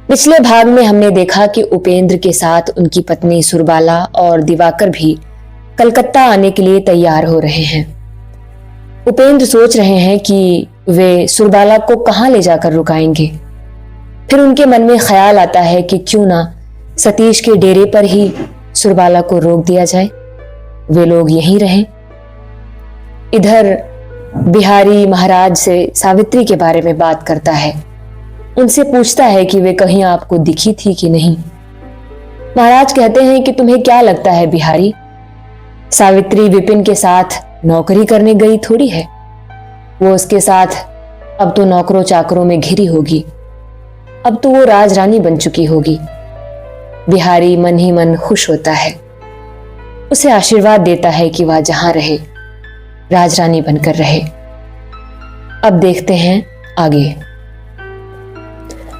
पिछले भाग में हमने देखा कि उपेंद्र के साथ उनकी पत्नी सुरबाला और दिवाकर भी कलकत्ता आने के लिए तैयार हो रहे हैं। उपेंद्र सोच रहे हैं कि वे सुरबाला को कहाँ ले जाकर रुकाएंगे। फिर उनके मन में ख्याल आता है कि क्यों ना सतीश के डेरे पर ही सुरबाला को रोक दिया जाए, वे लोग यहीं रहें। इधर बिहारी महाराज से सावित्री के बारे में बात करता है, उनसे पूछता है कि वे कहीं आपको दिखी थी कि नहीं। महाराज कहते हैं कि तुम्हें क्या लगता है बिहारी, सावित्री विपिन के साथ नौकरी करने गई थोड़ी है, वो उसके साथ अब तो नौकरों चाकरों में घिरी होगी, अब तो वो राजरानी बन चुकी होगी। बिहारी मन ही मन खुश होता है, उसे आशीर्वाद देता है कि वह जहां रहे राजरानी बनकर रहे। अब देखते हैं आगे।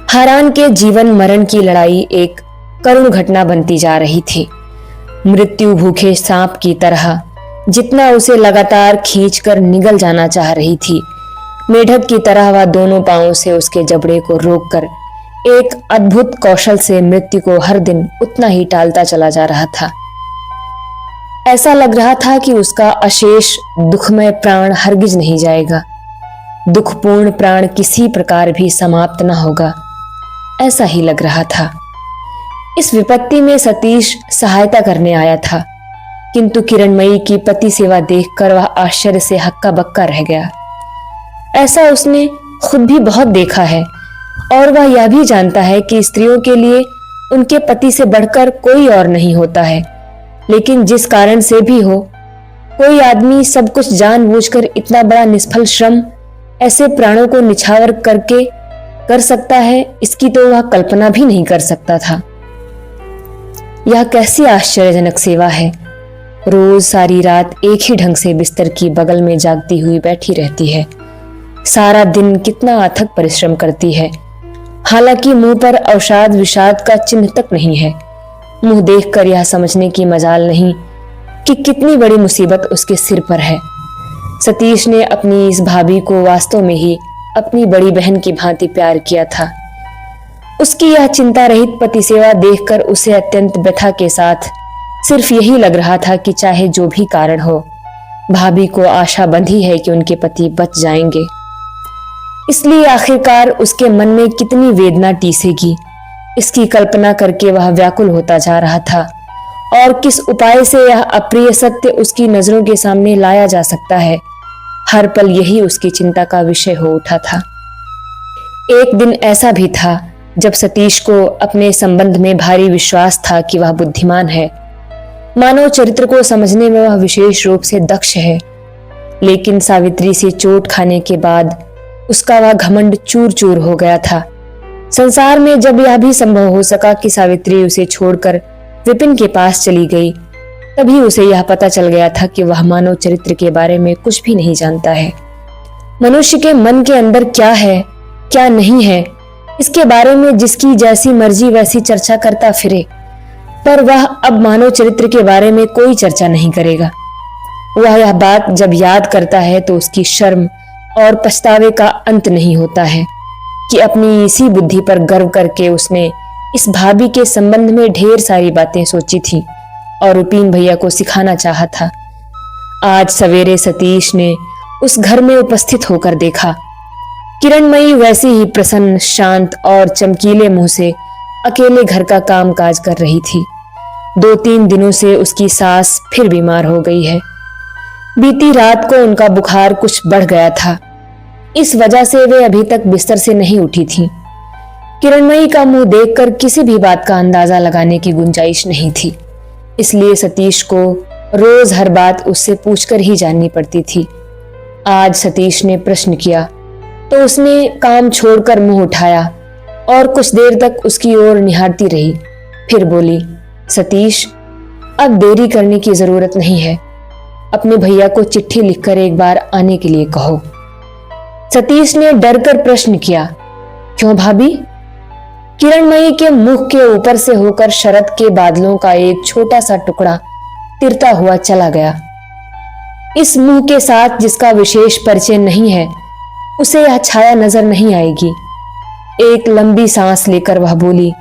हारान के जीवन मरण की लड़ाई एक करुण घटना बनती जा रही थी। मृत्यु भूखे सांप की तरह जितना उसे लगातार खींचकर निगल जाना चाह रही थी, मेढक की तरह वह दोनों पांवों से उसके जबड़े को रोककर एक अद्भुत कौशल से मृत्यु को हर दिन उतना ही टालता चला जा रहा था। ऐसा लग रहा था कि उसका अशेष दुखमय प्राण हरगिज नहीं जाएगा, दुखपूर्ण प्राण किसी प्रकार भी समाप्त न होगा, ऐसा ही लग रहा था। इस विपत्ति में सतीश सहायता करने आया था, किंतु किरणमयी की पति सेवा देखकर वह आश्चर्य से हक्का बक्का रह गया। ऐसा उसने खुद भी बहुत देखा है और वह यह भी जानता है कि स्त्रियों के लिए उनके पति से बढ़कर कोई और नहीं होता है। लेकिन जिस कारण से भी हो, कोई आदमी सब कुछ जानबूझकर इतना बड़ा निष्फल श्रम ऐसे प्राणों को निछावर करके कर सकता है, इसकी तो वह कल्पना भी नहीं कर सकता था। यह कैसी आश्चर्यजनक सेवा है। रोज सारी रात एक ही ढंग से बिस्तर की बगल में जागती हुई बैठी रहती है, सारा दिन कितना अथक परिश्रम करती है, हालांकि मुंह पर अवसाद विषाद का चिन्ह तक नहीं है। मुंह देखकर यह समझने की मजाल नहीं कि कितनी बड़ी मुसीबत उसके सिर पर है। सतीश ने अपनी इस भाभी को वास्तव में ही अपनी बड़ी बहन की भांति प्यार किया था। उसकी यह चिंता रहित पति सेवा देखकर उसे अत्यंत व्यथा के साथ सिर्फ यही लग रहा था कि चाहे जो भी कारण हो, भाभी को आशा बंधी है कि उनके पति बच जाएंगे। इसलिए आखिरकार उसके मन में कितनी वेदना टीसेगी, इसकी कल्पना करके वह व्याकुल होता जा रहा था। और किस उपाय से यह अप्रिय सत्य उसकी नजरों के सामने लाया जा सकता है, हर पल यही उसकी चिंता का विषय हो उठा था। एक दिन ऐसा भी था जब सतीश को अपने संबंध में भारी विश्वास था कि वह बुद्धिमान है, मानव चरित्र को समझने में वह विशेष रूप से दक्ष है। लेकिन सावित्री से चोट खाने के बाद उसका वह घमंड चूर चूर हो गया था। संसार में जब यह भी संभव हो सका कि सावित्री उसे छोड़कर विपिन के पास चली गई, तभी उसे यह पता चल गया था कि वह मानव चरित्र के बारे में कुछ भी नहीं जानता है। मनुष्य के मन के अंदर क्या है क्या नहीं है, इसके बारे में जिसकी जैसी मर्जी वैसी चर्चा करता फिरे, पर वह अब मानव चरित्र के बारे में कोई चर्चा नहीं करेगा। वह यह बात जब याद करता है तो उसकी शर्म और पछतावे का अंत नहीं होता है कि अपनी इसी बुद्धि पर गर्व करके उसने इस भाभी के संबंध में ढेर सारी बातें सोची थी और उपिन भैया को सिखाना चाहा था। आज सवेरे सतीश ने उस घर में उपस्थित होकर देखा, किरणमयी वैसे ही प्रसन्न, शांत और चमकीले मुंह से अकेले घर का काम काज कर रही थी। 2-3 दिनों से उसकी सास फिर बीमार हो गई है। बीती रात को उनका बुखार कुछ बढ़ गया था, इस वजह से वे अभी तक बिस्तर से नहीं उठी थीं। किरणमयी का मुंह देखकर किसी भी बात का अंदाजा लगाने की गुंजाइश नहीं थी, इसलिए सतीश को रोज हर बात उससे पूछकर ही जाननी पड़ती थी। आज सतीश ने प्रश्न किया तो उसने काम छोड़कर मुंह उठाया और कुछ देर तक उसकी ओर निहारती रही। फिर बोली, सतीश, अब देरी करने की जरूरत नहीं है, अपने भैया को चिट्ठी लिखकर एक बार आने के लिए कहो। सतीश ने डरकर प्रश्न किया, क्यों भाभी? किरणमयी के मुख के ऊपर से होकर शरद के बादलों का एक छोटा सा टुकड़ा तिरता हुआ चला गया। इस मुंह के साथ जिसका विशेष परिचय नहीं है, उसे यह छाया नजर नहीं आएगी। एक लंबी सांस लेकर वह बोली,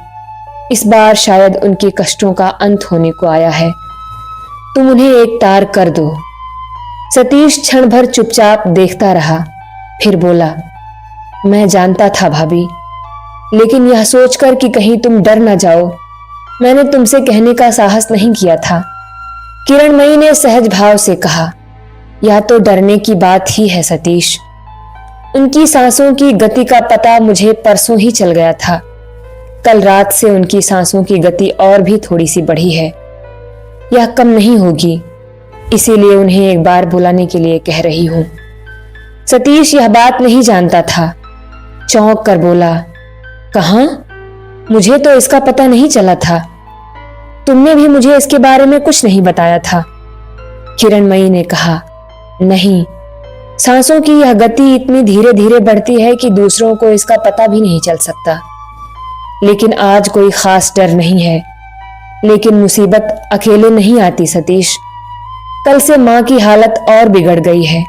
इस बार शायद उनके कष्टों का अंत होने को आया है। तुम उन्हें एक तार कर दो। सतीश क्षण भर चुपचाप देखता रहा, फिर बोला, मैं जानता था भाभी, लेकिन यह सोचकर कि कहीं तुम डर न जाओ, मैंने तुमसे कहने का साहस नहीं किया था। किरणमयी ने सहज भाव से कहा, यह तो डरने की बात ही है सतीश। उनकी सांसों की गति का पता मुझे परसों ही चल गया था। कल रात से उनकी सांसों की गति और भी थोड़ी सी बढ़ी है। यह कम नहीं होगी, इसीलिए उन्हें एक बार बुलाने के लिए कह रही हूं। सतीश यह बात नहीं जानता था, चौंक कर बोला, कहां? मुझे तो इसका पता नहीं चला था। तुमने भी मुझे इसके बारे में कुछ नहीं बताया था। किरणमयी ने कहा, नहीं, सांसों की यह गति इतनी धीरे धीरे बढ़ती है कि दूसरों को इसका पता भी नहीं चल सकता। लेकिन आज कोई खास डर नहीं है। लेकिन मुसीबत अकेले नहीं आती सतीश। कल से मां की हालत और बिगड़ गई है।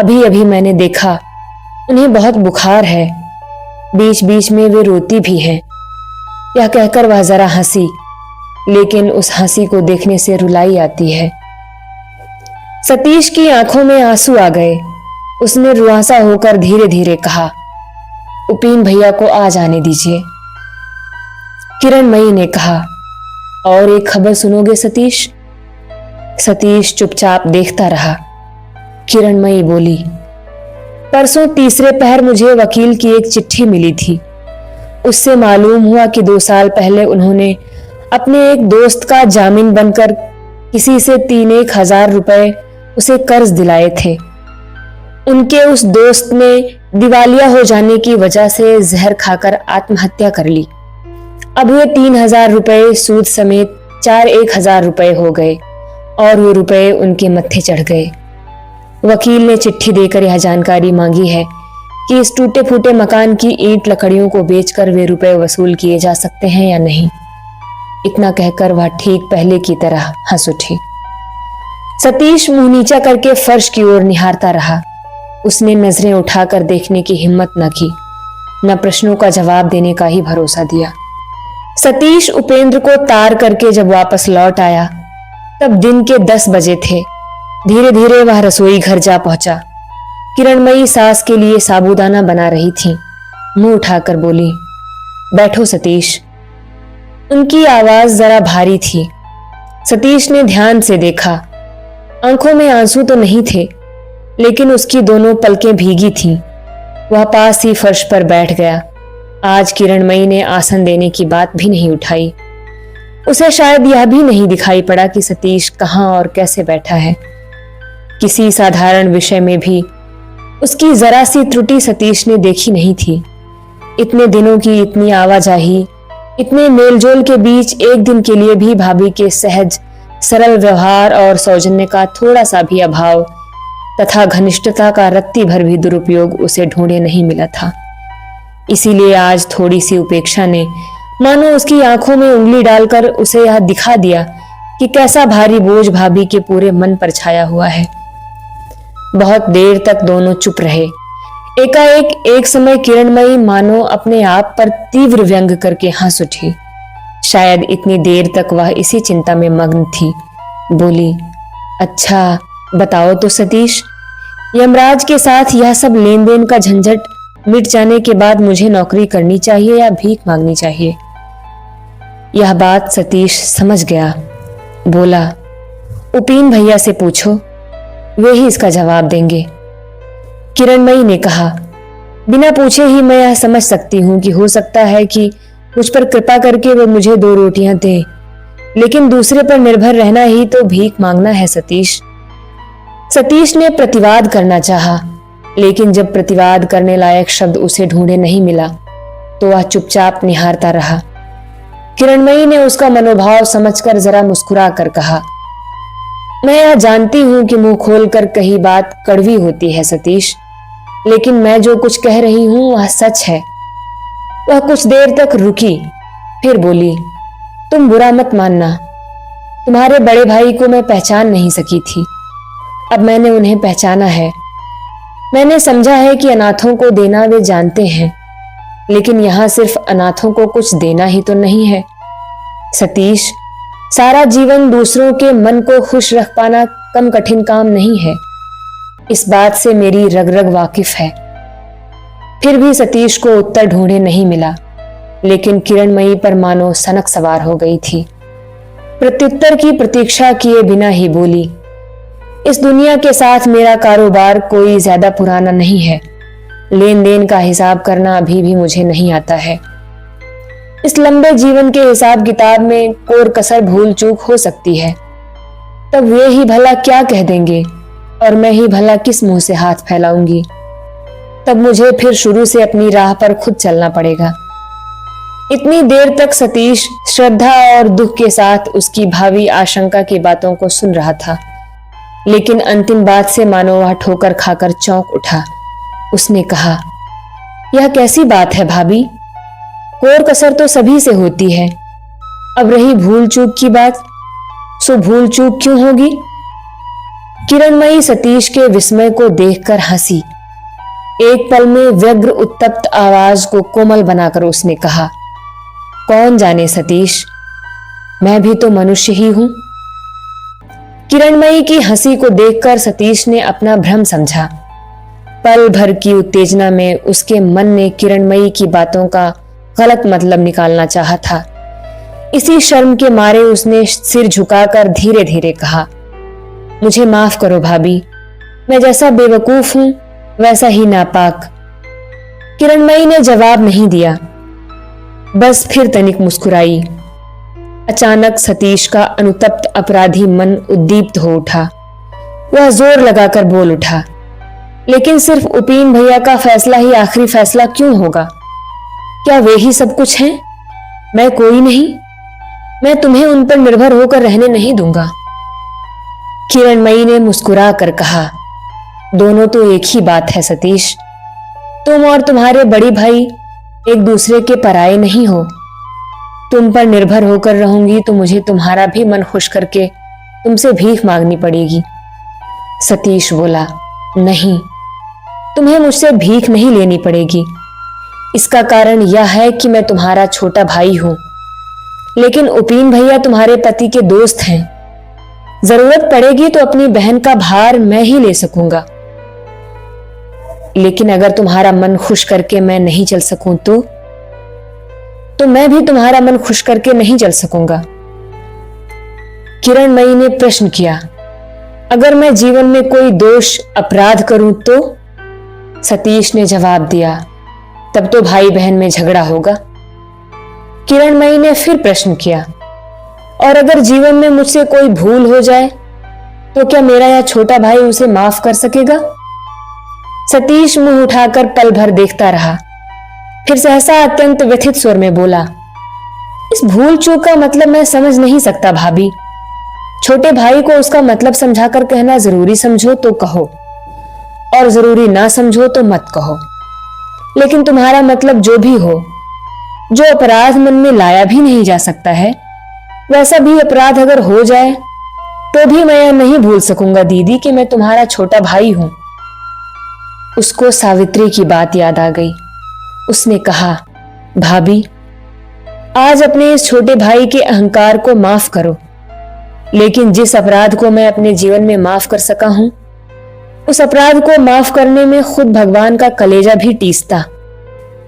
अभी अभी मैंने देखा, उन्हें बहुत बुखार है। बीच बीच में वे रोती भी हैं। यह कहकर वह जरा हंसी, लेकिन उस हंसी को देखने से रुलाई आती है। सतीश की आंखों में आंसू आ गए। उसने रुआंसा होकर धीरे धीरे कहा, उपेन भैया को आ जाने दीजिए। किरणमयी ने कहा, और एक खबर सुनोगे सतीश? सतीश चुपचाप देखता रहा। किरणमयी बोली, परसों तीसरे पहर मुझे वकील की एक चिट्ठी मिली थी। उससे मालूम हुआ कि 2 साल पहले उन्होंने अपने एक दोस्त का जामीन बनकर किसी से 3-1 हजार रुपए उसे कर्ज दिलाए थे। उनके उस दोस्त ने दिवालिया हो जाने की वजह से जहर खाकर आत्महत्या कर ली। अब वे 3,000 रुपए सूद समेत 4-1 हजार रुपए हो गए और वो रुपए उनके मत्थे चढ़ गए। वकील ने चिट्ठी देकर यह जानकारी मांगी है कि इस टूटे फूटे मकान की ईंट लकड़ियों को बेचकर वे रुपए वसूल किए जा सकते हैं या नहीं। इतना कहकर वह ठीक पहले की तरह हंस उठी। सतीश मुंह नीचा करके फर्श की ओर निहारता रहा। उसने नजरें उठाकर देखने की हिम्मत न की, न प्रश्नों का जवाब देने का ही भरोसा दिया। सतीश उपेंद्र को तार करके जब वापस लौट आया, तब दिन के 10 बजे थे। धीरे धीरे वह रसोई घर जा पहुंचा। किरणमयी सास के लिए साबूदाना बना रही थी। मुंह उठाकर बोली, बैठो सतीश। उनकी आवाज जरा भारी थी। सतीश ने ध्यान से देखा। आंखों में आंसू तो नहीं थे, लेकिन उसकी दोनों पलकें भीगी थीं। वह पास ही फर्श पर बैठ गया। आज किरणमयी ने आसन देने की बात भी नहीं उठाई। उसे शायद यह भी नहीं दिखाई पड़ा कि सतीश कहाँ और कैसे बैठा है। किसी साधारण विषय में भी उसकी जरा सी त्रुटि सतीश ने देखी नहीं थी। इतने दिनों की इतनी आवाजाही, इतने मेलजोल के बीच एक दिन के लिए भी भाभी के सहज सरल व्यवहार और सौजन्य का थोड़ा सा भी अभाव तथा घनिष्ठता का रत्ती भर भी दुरुपयोग उसे ढूंढे नहीं मिला था। इसीलिए आज थोड़ी सी उपेक्षा ने मानो उसकी आंखों में उंगली डालकर उसे यह दिखा दिया कि कैसा भारी बोझ भाभी के पूरे मन पर छाया हुआ है। बहुत देर तक दोनों चुप रहे। एकाएक एक समय किरणमयी मानो अपने आप पर तीव्र व्यंग करके हंस उठी। शायद इतनी देर तक वह इसी चिंता में मग्न थी। बोली, अच्छा बताओ तो सतीश, यमराज के साथ यह सब लेन देन का झंझट मिट जाने के बाद मुझे नौकरी करनी चाहिए या भीख मांगनी चाहिए? यह बात सतीश समझ गया। बोला, उपेन भैया से पूछो, वे ही इसका जवाब देंगे। किरणमयी ने कहा, बिना पूछे ही मैं यह समझ सकती हूं कि हो सकता है कि मुझ पर कृपा करके वे मुझे 2 रोटियां दें, लेकिन दूसरे पर निर्भर रहना ही तो भीख मांगना है सतीश। सतीश ने प्रतिवाद करना चाहा, लेकिन जब प्रतिवाद करने लायक शब्द उसे ढूंढे नहीं मिला तो वह चुपचाप निहारता रहा। किरणमयी ने उसका मनोभाव समझकर जरा मुस्कुरा कर कहा, मैं यह जानती हूं कि मुंह खोलकर कही बात कड़वी होती है सतीश, लेकिन मैं जो कुछ कह रही हूं वह सच है। वह कुछ देर तक रुकी, फिर बोली, तुम बुरा मत मानना, तुम्हारे बड़े भाई को मैं पहचान नहीं सकी थी, अब मैंने उन्हें पहचाना है। मैंने समझा है कि अनाथों को देना वे जानते हैं, लेकिन यहाँ सिर्फ अनाथों को कुछ देना ही तो नहीं है। सतीश, सारा जीवन दूसरों के मन को खुश रख पाना कम कठिन काम नहीं है। इस बात से मेरी रग रग वाकिफ है। फिर भी सतीश को उत्तर ढूंढे नहीं मिला, लेकिन किरणमयी पर मानो सनक सवार हो गई थी। प्रत्युत्तर की प्रतीक्षा किए बिना ही बोली, इस दुनिया के साथ मेरा कारोबार कोई ज्यादा पुराना नहीं है। लेन देन का हिसाब करना अभी भी मुझे नहीं आता है। इस लंबे जीवन के हिसाब किताब में कोर कसर भूल चूक हो सकती है। तब वे ही भला क्या कह देंगे और मैं ही भला किस मुंह से हाथ फैलाऊंगी। तब मुझे फिर शुरू से अपनी राह पर खुद चलना पड़ेगा। इतनी देर तक सतीश श्रद्धा और दुख के साथ उसकी भावी आशंका की बातों को सुन रहा था, लेकिन अंतिम बात से मानो वह ठोकर खाकर चौंक उठा। उसने कहा, यह कैसी बात है भाभी? कोर कसर तो सभी से होती है। अब रही भूल चूक की बात, सो भूल चूक क्यों होगी? किरणमयी सतीश के विस्मय को देखकर हंसी। एक पल में व्यग्र उत्तप्त आवाज को कोमल बनाकर उसने कहा, कौन जाने सतीश, मैं भी तो मनुष्य ही हूं। किरणमयी की हंसी को देखकर सतीश ने अपना भ्रम समझा। पल भर की उत्तेजना में उसके मन ने किरणमयी की बातों का गलत मतलब निकालना चाहा था। इसी शर्म के मारे उसने सिर झुकाकर धीरे धीरे कहा, मुझे माफ करो भाभी, मैं जैसा बेवकूफ हूं वैसा ही नापाक। किरणमयी ने जवाब नहीं दिया, बस फिर तनिक मुस्कुराई। अचानक सतीश का अनुतप्त अपराधी मन उद्दीप्त हो उठा। वह जोर लगाकर बोल उठा, लेकिन सिर्फ उपेन भैया का फैसला ही आखिरी फैसला क्यों होगा? क्या वे ही सब कुछ हैं? मैं कोई नहीं। मैं तुम्हें उन पर निर्भर होकर रहने नहीं दूंगा। किरणमयी ने मुस्कुरा कर कहा, दोनों तो एक ही बात है सतीश। तुम और तुम्हारे बड़ी भाई एक दूसरे के पराये नहीं हो। तुम पर निर्भर होकर रहूंगी तो मुझे तुम्हारा भी मन खुश करके तुमसे भीख मांगनी पड़ेगी। सतीश बोला, नहीं, तुम्हें मुझसे भीख नहीं लेनी पड़ेगी। इसका कारण यह है कि मैं तुम्हारा छोटा भाई हूं, लेकिन उपेन भैया तुम्हारे पति के दोस्त हैं। जरूरत पड़ेगी तो अपनी बहन का भार मैं ही ले सकूंगा। लेकिन अगर तुम्हारा मन खुश करके मैं नहीं चल सकूं तो मैं भी तुम्हारा मन खुश करके नहीं चल सकूंगा। किरणमयी ने प्रश्न किया, अगर मैं जीवन में कोई दोष अपराध करूं तो? सतीश ने जवाब दिया, तब तो भाई बहन में झगड़ा होगा। किरणमयी ने फिर प्रश्न किया, और अगर जीवन में मुझसे कोई भूल हो जाए तो क्या मेरा यह छोटा भाई उसे माफ कर सकेगा? सतीश मुंह उठाकर पल भर देखता रहा, फिर सहसा अत्यंत व्यथित स्वर में बोला, इस भूल चूक का मतलब मैं समझ नहीं सकता भाभी। छोटे भाई को उसका मतलब समझाकर कहना जरूरी समझो तो कहो, और जरूरी ना समझो तो मत कहो। लेकिन तुम्हारा मतलब जो भी हो, जो अपराध मन में लाया भी नहीं जा सकता है, वैसा भी अपराध अगर हो जाए तो भी मैं यह नहीं भूल सकूंगा दीदी कि मैं तुम्हारा छोटा भाई हूं। उसको सावित्री की बात याद आ गई। उसने कहा, भाभी, आज अपने इस छोटे भाई के अहंकार को माफ करो, लेकिन जिस अपराध को मैं अपने जीवन में माफ कर सका हूं, उस अपराध को माफ करने में खुद भगवान का कलेजा भी टीसता।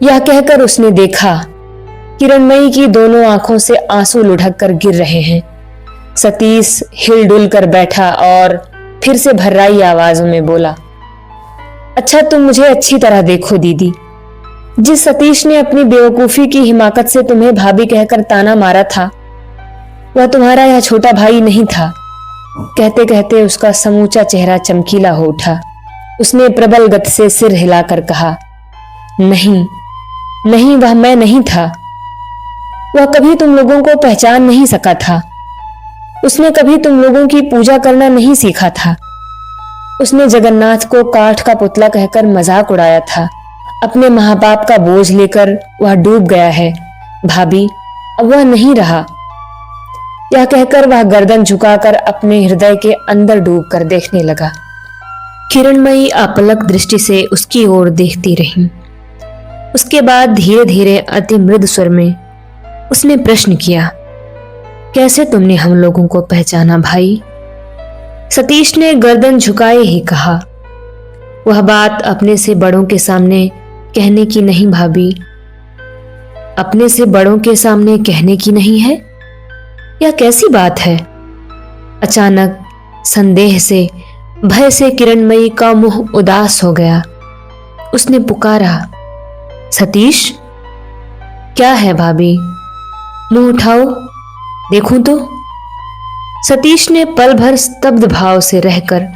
यह कहकर उसने देखा किरणमयी की दोनों आंखों से आंसू लुढ़क कर गिर रहे हैं। सतीश हिलडुल कर बैठा और फिर से भर्राई आवाजों में बोला, अच्छा तुम मुझे अच्छी तरह देखो दीदी, जिस सतीश ने अपनी बेवकूफी की हिमाकत से तुम्हें भाभी कहकर ताना मारा था, वह तुम्हारा यह छोटा भाई नहीं था। कहते कहते उसका समूचा चेहरा चमकीला हो उठा। उसने प्रबल गति से सिर हिलाकर कहा, नहीं नहीं, वह मैं नहीं था। वह कभी तुम लोगों को पहचान नहीं सका था। उसने कभी तुम लोगों की पूजा करना नहीं सीखा था। उसने जगन्नाथ को काठ का पुतला कहकर मजाक उड़ाया था। अपने माँ बाप का बोझ लेकर वह डूब गया है भाभी, अब वह नहीं रहा। यह कहकर वह गर्दन झुकाकर अपने हृदय के अंदर डूब कर देखने लगा। किरणमयी अपलक दृष्टि से उसकी ओर देखती रही। उसके बाद धीरे धीरे अति मृदु स्वर में उसने प्रश्न किया, कैसे तुमने हम लोगों को पहचाना भाई? सतीश ने गर्दन झुकाए ही कहा, वह बात अपने से बड़ों के सामने कहने की नहीं भाभी। अपने से बड़ों के सामने कहने की नहीं है? यह कैसी बात है? अचानक संदेह से, भय से किरणमयी का मुंह उदास हो गया। उसने पुकारा, सतीश। क्या है भाभी? मुंह उठाओ, देखूं तो। सतीश ने पल भर स्तब्ध भाव से रहकर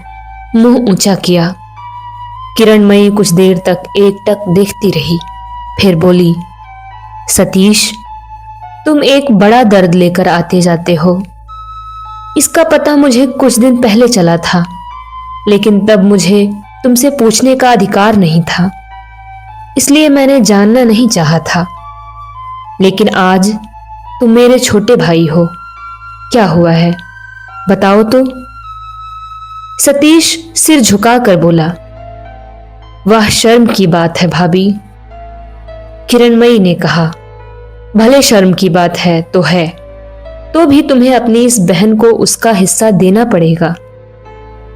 मुंह ऊंचा किया। किरणमयी कुछ देर तक एकटक देखती रही, फिर बोली, सतीश, तुम एक बड़ा दर्द लेकर आते जाते हो। इसका पता मुझे कुछ दिन पहले चला था, लेकिन तब मुझे तुमसे पूछने का अधिकार नहीं था, इसलिए मैंने जानना नहीं चाहा था। लेकिन आज तुम मेरे छोटे भाई हो, क्या हुआ है बताओ तो। सतीश सिर झुकाकर बोला, वह शर्म की बात है भाभी। किरणमयी ने कहा, भले शर्म की बात है, तो भी तुम्हें अपनी इस बहन को उसका हिस्सा देना पड़ेगा।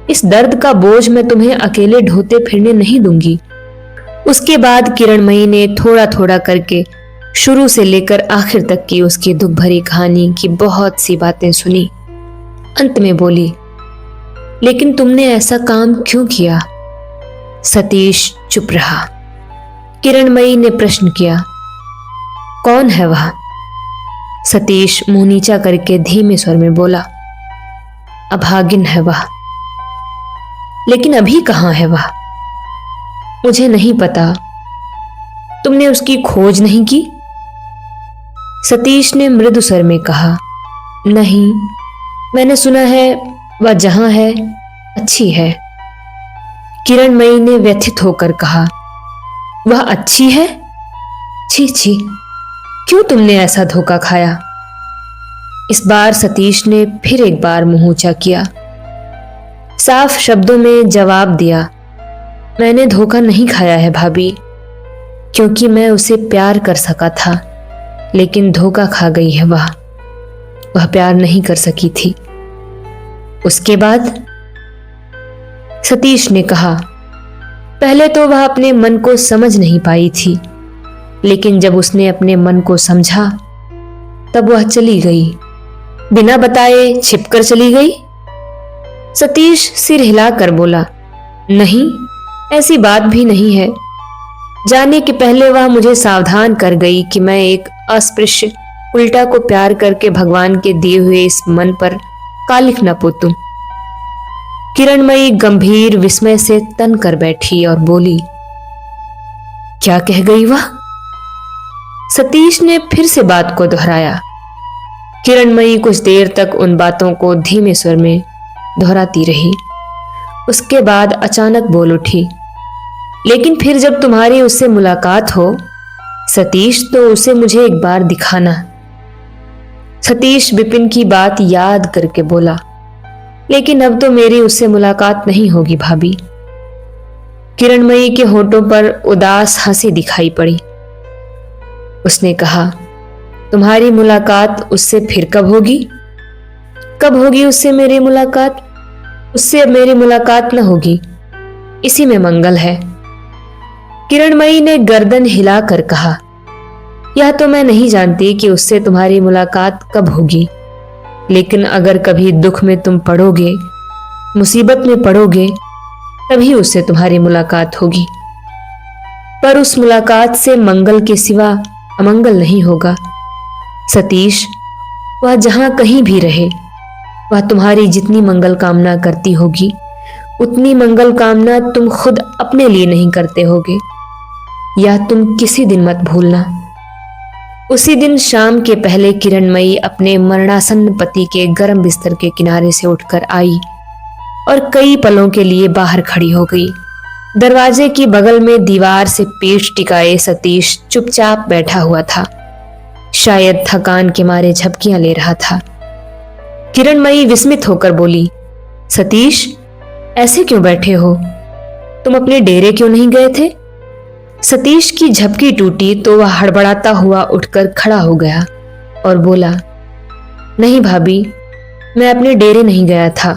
इस दर्द का बोझ मैं तुम्हें अकेले ढोते फिरने नहीं दूंगी। उसके बाद किरणमयी ने थोड़ा थोड़ा करके शुरू से लेकर आखिर तक की उसकी दुख भरी कहानी की बहुत सी बातें सुनी। अंत में बोली, लेकिन तुमने ऐसा काम क्यों किया? सतीश चुप रहा। किरणमयी ने प्रश्न किया, कौन है वह? सतीश मुंह नीचा करके धीमे स्वर में बोला, अभागिन है वह। लेकिन अभी कहां है वह? मुझे नहीं पता। तुमने उसकी खोज नहीं की? सतीश ने मृदु स्वर में कहा, नहीं, मैंने सुना है वह जहां है अच्छी है। किरणमयी ने व्यथित होकर कहा, वह अच्छी है? छी छी, क्यों तुमने ऐसा धोखा खाया? इस बार सतीश ने फिर एक बार मुंह ऊंचा किया, साफ शब्दों में जवाब दिया, मैंने धोखा नहीं खाया है भाभी, क्योंकि मैं उसे प्यार कर सका था, लेकिन धोखा खा गई है वह प्यार नहीं कर सकी थी। उसके बाद सतीश ने कहा, पहले तो वह अपने मन को समझ नहीं पाई थी, लेकिन जब उसने अपने मन को समझा तब वह चली गई, बिना बताए छिपकर चली गई। सतीश सिर हिलाकर बोला, नहीं, ऐसी बात भी नहीं है। जाने के पहले वह मुझे सावधान कर गई कि मैं एक अस्पृश्य उल्टा को प्यार करके भगवान के दिए हुए इस मन पर कालिख न पोतूं। किरणमयी गंभीर विस्मय से तन कर बैठी और बोली, क्या कह गई वह? सतीश ने फिर से बात को दोहराया। किरणमयी कुछ देर तक उन बातों को धीमे स्वर में दोहराती रही। उसके बाद अचानक बोल उठी, लेकिन फिर जब तुम्हारी उससे मुलाकात हो सतीश, तो उसे मुझे एक बार दिखाना। सतीश विपिन की बात याद करके बोला, लेकिन अब तो मेरी उससे मुलाकात नहीं होगी भाभी। किरणमयी के होठों पर उदास हंसी दिखाई पड़ी। उसने कहा, तुम्हारी मुलाकात उससे फिर कब होगी? कब होगी उससे मेरी मुलाकात? उससे अब मेरी मुलाकात न होगी, इसी में मंगल है। किरणमयी ने गर्दन हिलाकर कहा, यह तो मैं नहीं जानती कि उससे तुम्हारी मुलाकात कब होगी, लेकिन अगर कभी दुख में तुम पड़ोगे, मुसीबत में पड़ोगे, तभी उससे तुम्हारी मुलाकात होगी। पर उस मुलाकात से मंगल के सिवा अमंगल नहीं होगा। सतीश, वह जहां कहीं भी रहे, वह तुम्हारी जितनी मंगल कामना करती होगी, उतनी मंगल कामना तुम खुद अपने लिए नहीं करते होगे। या तुम किसी दिन मत भूलना। उसी दिन शाम के पहले किरणमयी अपने मरणासन्न पति के गर्म बिस्तर के किनारे से उठकर आई और कई पलों के लिए बाहर खड़ी हो गई। दरवाजे की बगल में दीवार से पीठ टिकाए सतीश चुपचाप बैठा हुआ था, शायद थकान के मारे झपकियां ले रहा था। किरणमयी विस्मित होकर बोली, सतीश, ऐसे क्यों बैठे हो? तुम अपने डेरे क्यों नहीं गए थे? सतीश की झपकी टूटी तो वह हड़बड़ाता हुआ उठकर खड़ा हो गया और बोला, नहीं भाभी, मैं अपने डेरे नहीं गया था।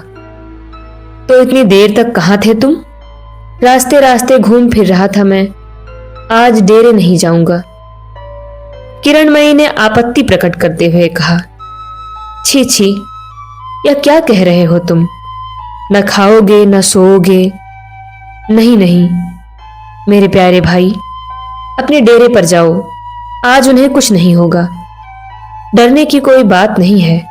तो इतनी देर तक कहाँ थे तुम? रास्ते रास्ते घूम फिर रहा था मैं। आज डेरे नहीं जाऊंगा। किरणमयी ने आपत्ति प्रकट करते हुए कहा, छी छी, यह क्या कह रहे हो तुम? न खाओगे न सोओगे। नहीं नहीं मेरे प्यारे भाई, अपने डेरे पर जाओ। आज उन्हें कुछ नहीं होगा। डरने की कोई बात नहीं है।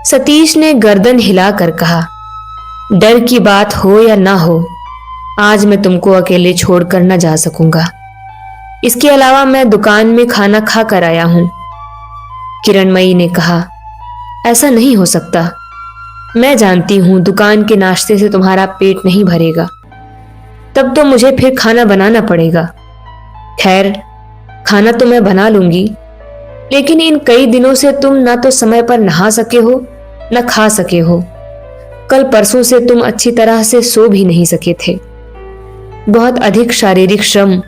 सतीश ने गर्दन हिलाकर कहा, डर की बात हो या ना हो, आज मैं तुमको अकेले छोड़कर न जा सकूंगा। इसके अलावा मैं दुकान में खाना खा कर आया हूं। किरणमयी ने कहा, ऐसा नहीं हो सकता। मैं जानती हूं दुकान के नाश्ते से तुम्हारा पेट नहीं भरेगा। तब तो मुझे फिर खाना बनाना पड़ेगा। खैर, खाना तो मैं बना लूंगी, लेकिन इन कई दिनों से तुम ना तो समय पर नहा सके हो न खा सके हो। कल परसों से तुम अच्छी तरह से सो भी नहीं सके थे। बहुत अधिक शारीरिक श्रम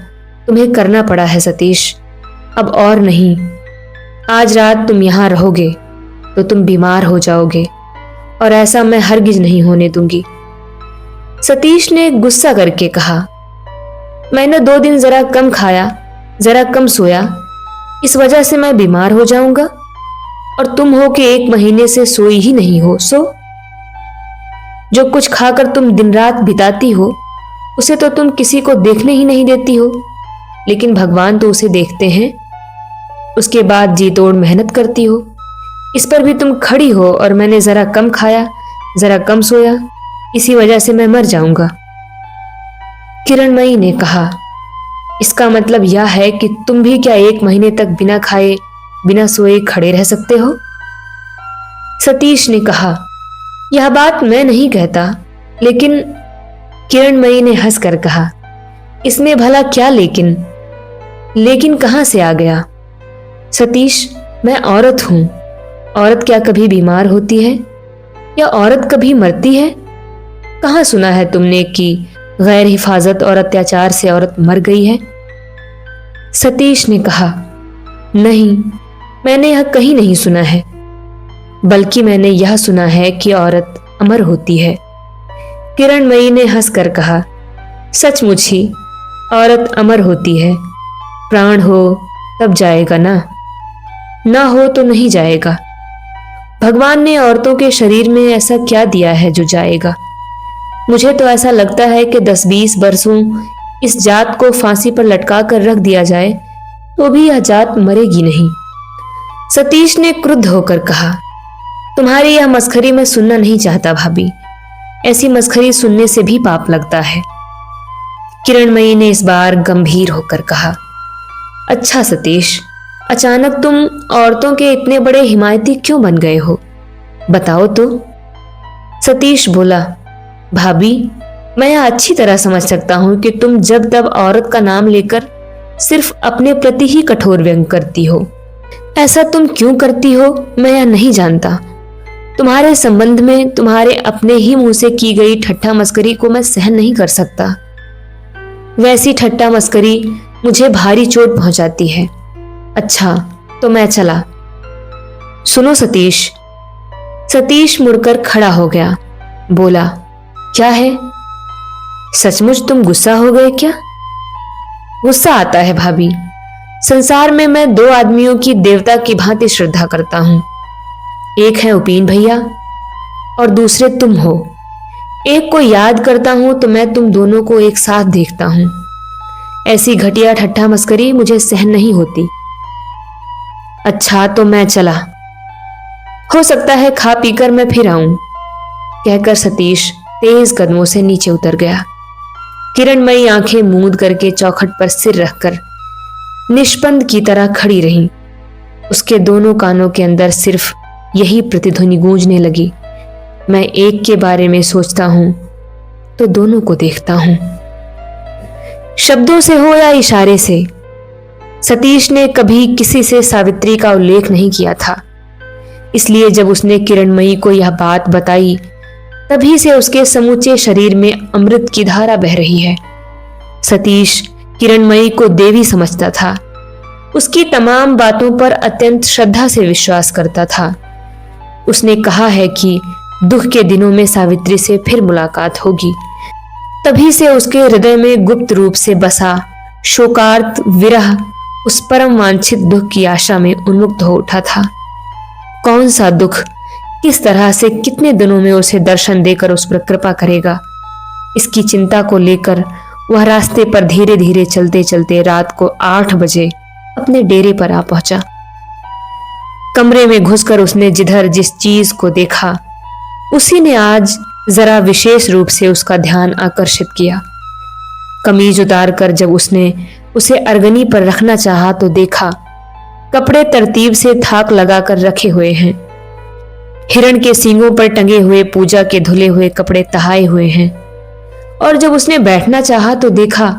तुम्हें करना पड़ा है सतीश, अब और नहीं। आज रात तुम यहां रहोगे तो तुम बीमार हो जाओगे, और ऐसा मैं हरगिज नहीं होने दूंगी। सतीश ने गुस्सा करके कहा, मैंने 2 दिन जरा कम खाया, जरा कम सोया, इस वजह से मैं बीमार हो जाऊंगा? और तुम हो कि 1 महीने से सोई ही नहीं हो। जो कुछ खाकर तुम दिन रात बिताती हो, उसे तो तुम किसी को देखने ही नहीं देती हो, लेकिन भगवान तो उसे देखते हैं। उसके बाद जी तोड़ मेहनत करती हो। इस पर भी तुम खड़ी हो, और मैंने जरा कम खाया, जरा कम सोया, इसी वजह से मैं मर जाऊंगा। किरणमयी ने कहा, इसका मतलब यह है कि तुम भी क्या 1 महीने तक बिना खाए बिना सोए खड़े रह सकते हो? सतीश ने कहा, यह बात मैं नहीं कहता, लेकिन। किरणमयी ने हंसकर कहा, इसमें भला क्या लेकिन? लेकिन कहां से आ गया? सतीश, मैं औरत हूं। औरत क्या कभी बीमार होती है? या औरत कभी मरती है? कहां सुना है तुमने कि गैर हिफाजत और अत्याचार से औरत मर गई है? सतीश ने कहा, नहीं, मैंने यह कहीं नहीं सुना है, बल्कि मैंने यह सुना है कि औरत अमर होती है। किरणमयी ने हंसकर कहा, सचमुच ही औरत अमर होती है। प्राण हो तब जाएगा ना हो तो नहीं जाएगा। भगवान ने औरतों के शरीर में ऐसा क्या दिया है जो जाएगा? मुझे तो ऐसा लगता है कि 10-20 बरसों इस जात को फांसी पर लटका कर रख दिया जाए तो भी यह जात मरेगी नहीं। सतीश ने क्रुद्ध होकर कहा, तुम्हारी यह मस्खरी मैं सुनना नहीं चाहता भाभी। ऐसी मस्खरी सुनने से भी पाप लगता है। किरणमयी ने इस बार गंभीर होकर कहा, अच्छा सतीश, अचानक तुम औरतों के इतने बड़े हिमायती क्यों बन गए हो? बताओ तो। सतीश बोला, भाभी, मैं यह अच्छी तरह समझ सकता हूं कि तुम जब तब औरत का नाम लेकर सिर्फ अपने प्रति ही कठोर व्यंग करती हो। ऐसा तुम क्यों करती हो मैं यह नहीं जानता। तुम्हारे संबंध में तुम्हारे अपने ही मुंह से की गई ठट्ठा मस्करी को मैं सहन नहीं कर सकता। वैसी ठट्ठा मस्करी मुझे भारी चोट पहुंचाती है। अच्छा, तो मैं चला। सुनो सतीश। सतीश मुड़कर खड़ा हो गया, बोला, क्या है? सचमुच तुम गुस्सा हो गए क्या? गुस्सा आता है भाभी। संसार में मैं 2 आदमियों की देवता की भांति श्रद्धा करता हूं। एक है उपेन भैया और दूसरे तुम हो। एक को याद करता हूं तो मैं तुम दोनों को एक साथ देखता हूं। ऐसी घटिया ठट्ठा मस्करी मुझे सहन नहीं होती। अच्छा, तो मैं चला। हो सकता है खा पीकर मैं फिर आऊं, कहकर सतीश तेज कदमों से नीचे उतर गया। किरणमयी आंखें मूंद करके चौखट पर सिर रखकर निष्पंद की तरह खड़ी रही। उसके दोनों कानों के अंदर सिर्फ यही प्रतिध्वनि गूंजने लगी, मैं एक के बारे में सोचता हूं तो दोनों को देखता हूं। शब्दों से हो या इशारे से, सतीश ने कभी किसी से सावित्री का उल्लेख नहीं किया था। इसलिए जब उसने किरणमयी को यह बात बताई, तभी से उसके समूचे शरीर में अमृत की धारा बह रही है। सतीश किरणमयी को देवी समझता था। उसकी तमाम बातों पर अत्यंत श्रद्धा से विश्वास करता था। उसने कहा है कि दुख के दिनों में सावित्री से फिर मुलाकात होगी। तभी से उसके हृदय में गुप्त रूप से बसा शोकार्त विरह उस परम वांछित दुख की आशा में उन्मुक्त हो उठा था। कौन सा दुख किस तरह से कितने दिनों में उसे दर्शन देकर उस पर कृपा करेगा, इसकी चिंता को लेकर वह रास्ते पर धीरे धीरे चलते चलते रात को 8 बजे अपने डेरे पर आ पहुंचा। कमरे में घुसकर उसने जिधर जिस चीज को देखा उसी ने आज जरा विशेष रूप से उसका ध्यान आकर्षित किया। कमीज उतारकर जब उसने उसे अरगनी पर रखना चाहा तो देखा कपड़े तरतीब से थाक लगाकर रखे हुए हैं। हिरण के सींगों पर टंगे हुए पूजा के धुले हुए कपड़े तहाए हुए हैं। और जब उसने बैठना चाहा तो देखा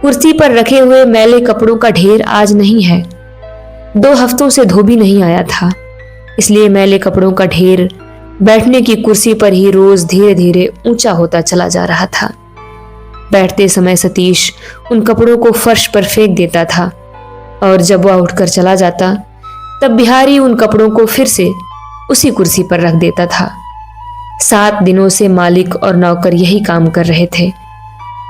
कुर्सी पर रखे हुए मैले कपड़ों का ढेर आज नहीं है। 2 हफ्तों से धोबी नहीं आया था, इसलिए मैले कपड़ों का ढेर बैठने की कुर्सी पर ही रोज धीरे धीरे ऊंचा होता चला जा रहा था। बैठते समय सतीश उन कपड़ों को फर्श पर फेंक देता था और जब वह उठकर चला जाता तब बिहारी उन कपड़ों को फिर से उसी कुर्सी पर रख देता था। 7 दिनों से मालिक और नौकर यही काम कर रहे थे,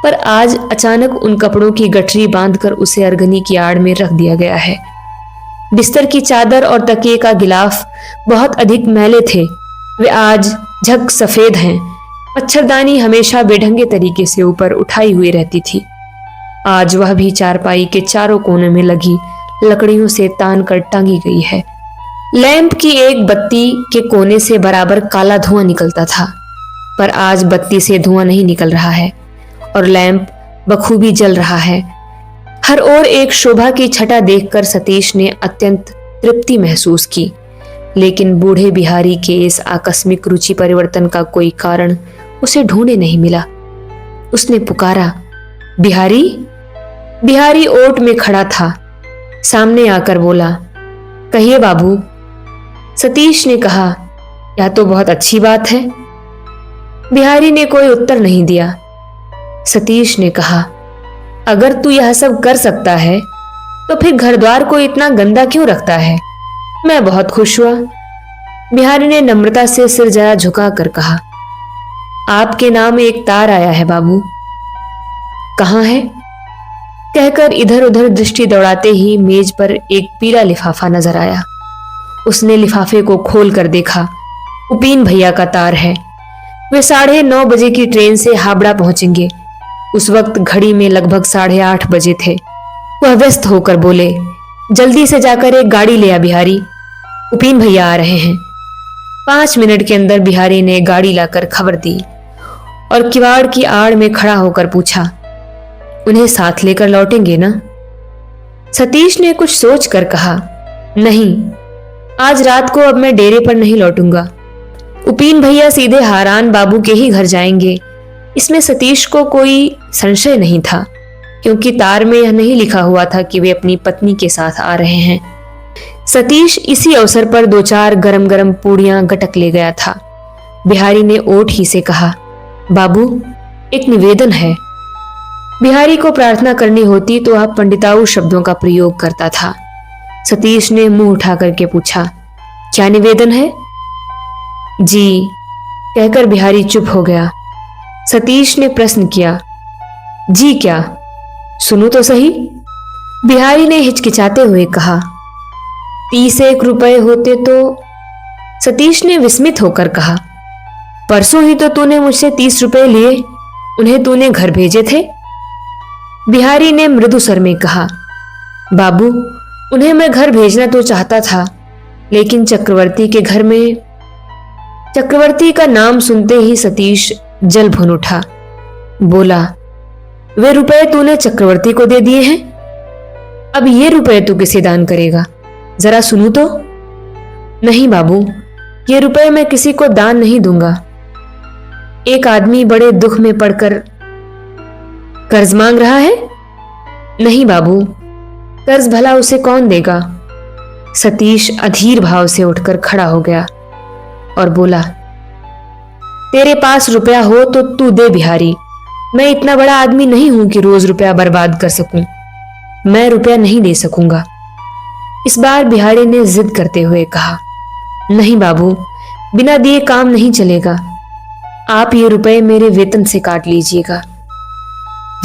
पर आज अचानक उन कपड़ों की गठरी बांधकर उसे अरगनी की आड़ में रख दिया गया है। बिस्तर की चादर और तकिए का गिलाफ बहुत अधिक मैले थे, वे आज झक सफेद हैं। मच्छरदानी हमेशा बेढंगे तरीके से ऊपर उठाई हुई रहती थी, आज वह भी चारपाई के चारों कोने में लगी लकड़ियों से तान कर टांगी गई है। लैंप की एक बत्ती के कोने से बराबर काला धुआं निकलता था, पर आज बत्ती से धुआं नहीं निकल रहा है और लैंप बखूबी जल रहा है। हर ओर एक शोभा की छटा देखकर सतीश ने अत्यंत तृप्ति महसूस की, लेकिन बूढ़े बिहारी के इस आकस्मिक रुचि परिवर्तन का कोई कारण उसे ढूंढे नहीं मिला। उसने पुकारा, बिहारी। बिहारी ओट में खड़ा था, सामने आकर बोला, कहिए बाबू। सतीश ने कहा, यह तो बहुत अच्छी बात है। बिहारी ने कोई उत्तर नहीं दिया। सतीश ने कहा, अगर तू यह सब कर सकता है तो फिर घर द्वार को इतना गंदा क्यों रखता है? मैं बहुत खुश हुआ। बिहारी ने नम्रता से सिर जरा झुकाकर कहा, आपके नाम एक तार आया है बाबू। कहाँ है? कहकर इधर उधर दृष्टि दौड़ाते ही मेज पर एक पीला लिफाफा नजर आया। उसने लिफाफे को खोल कर देखा, उपिन भैया का तार है। वे 9:30 बजे की ट्रेन से हावड़ा पहुंचेंगे। उस वक्त घड़ी में लगभग 8:30 बजे थे। वह व्यस्त होकर बोले, जल्दी से जाकर एक गाड़ी ले आ बिहारी, उपिन भैया आ रहे हैं। 5 मिनट के अंदर बिहारी ने गाड़ी लाकर खबर दी और किवाड़ की आड़ में खड़ा होकर पूछा, उन्हें साथ लेकर लौटेंगे ना? सतीश ने कुछ सोच कर कहा, नहीं, आज रात को अब मैं डेरे पर नहीं लौटूंगा। उपिन भैया सीधे हारान बाबू के ही घर जाएंगे। इसमें सतीश को कोई संशय नहीं था, क्योंकि तार में यह नहीं लिखा हुआ था कि वे अपनी पत्नी के साथ आ रहे हैं। सतीश इसी अवसर पर 2-4 गरम गरम पूड़ियां गटक ले गया था। बिहारी ने ओठ ही से कहा, बाबू, एक निवेदन है। बिहारी को प्रार्थना करनी होती तो वह पंडिताऊ शब्दों का प्रयोग करता था। सतीश ने मुंह उठा करके पूछा, क्या निवेदन है? जी कहकर बिहारी चुप हो गया। सतीश ने प्रश्न किया, जी क्या? सुनो तो सही। बिहारी ने हिचकिचाते हुए कहा, 31 रुपए होते तो। सतीश ने विस्मित होकर कहा, परसों ही तो तूने मुझसे 30 रुपए लिए, उन्हें तूने घर भेजे थे। बिहारी ने मृदु स्वर में कहा, बाबू, उन्हें मैं घर भेजना तो चाहता था, लेकिन चक्रवर्ती के घर में। चक्रवर्ती का नाम सुनते ही सतीश जल भुन उठा। बोला, वे रुपए तूने चक्रवर्ती को दे दिए हैं, अब ये रुपए तू किसे दान करेगा? जरा सुनू तो। नहीं बाबू, ये रुपए मैं किसी को दान नहीं दूंगा। एक आदमी बड़े दुख में पड़कर कर्ज मांग रहा है। नहीं बाबू, कर्ज भला उसे कौन देगा? सतीश अधीर भाव से उठकर खड़ा हो गया और बोला, तेरे पास रुपया हो तो तू दे बिहारी, मैं इतना बड़ा आदमी नहीं हूं कि रोज रुपया बर्बाद कर सकूं। मैं रुपया नहीं दे सकूंगा। इस बार बिहारी ने जिद करते हुए कहा, नहीं बाबू, बिना दिए काम नहीं चलेगा। आप ये रुपए मेरे वेतन से काट लीजिएगा।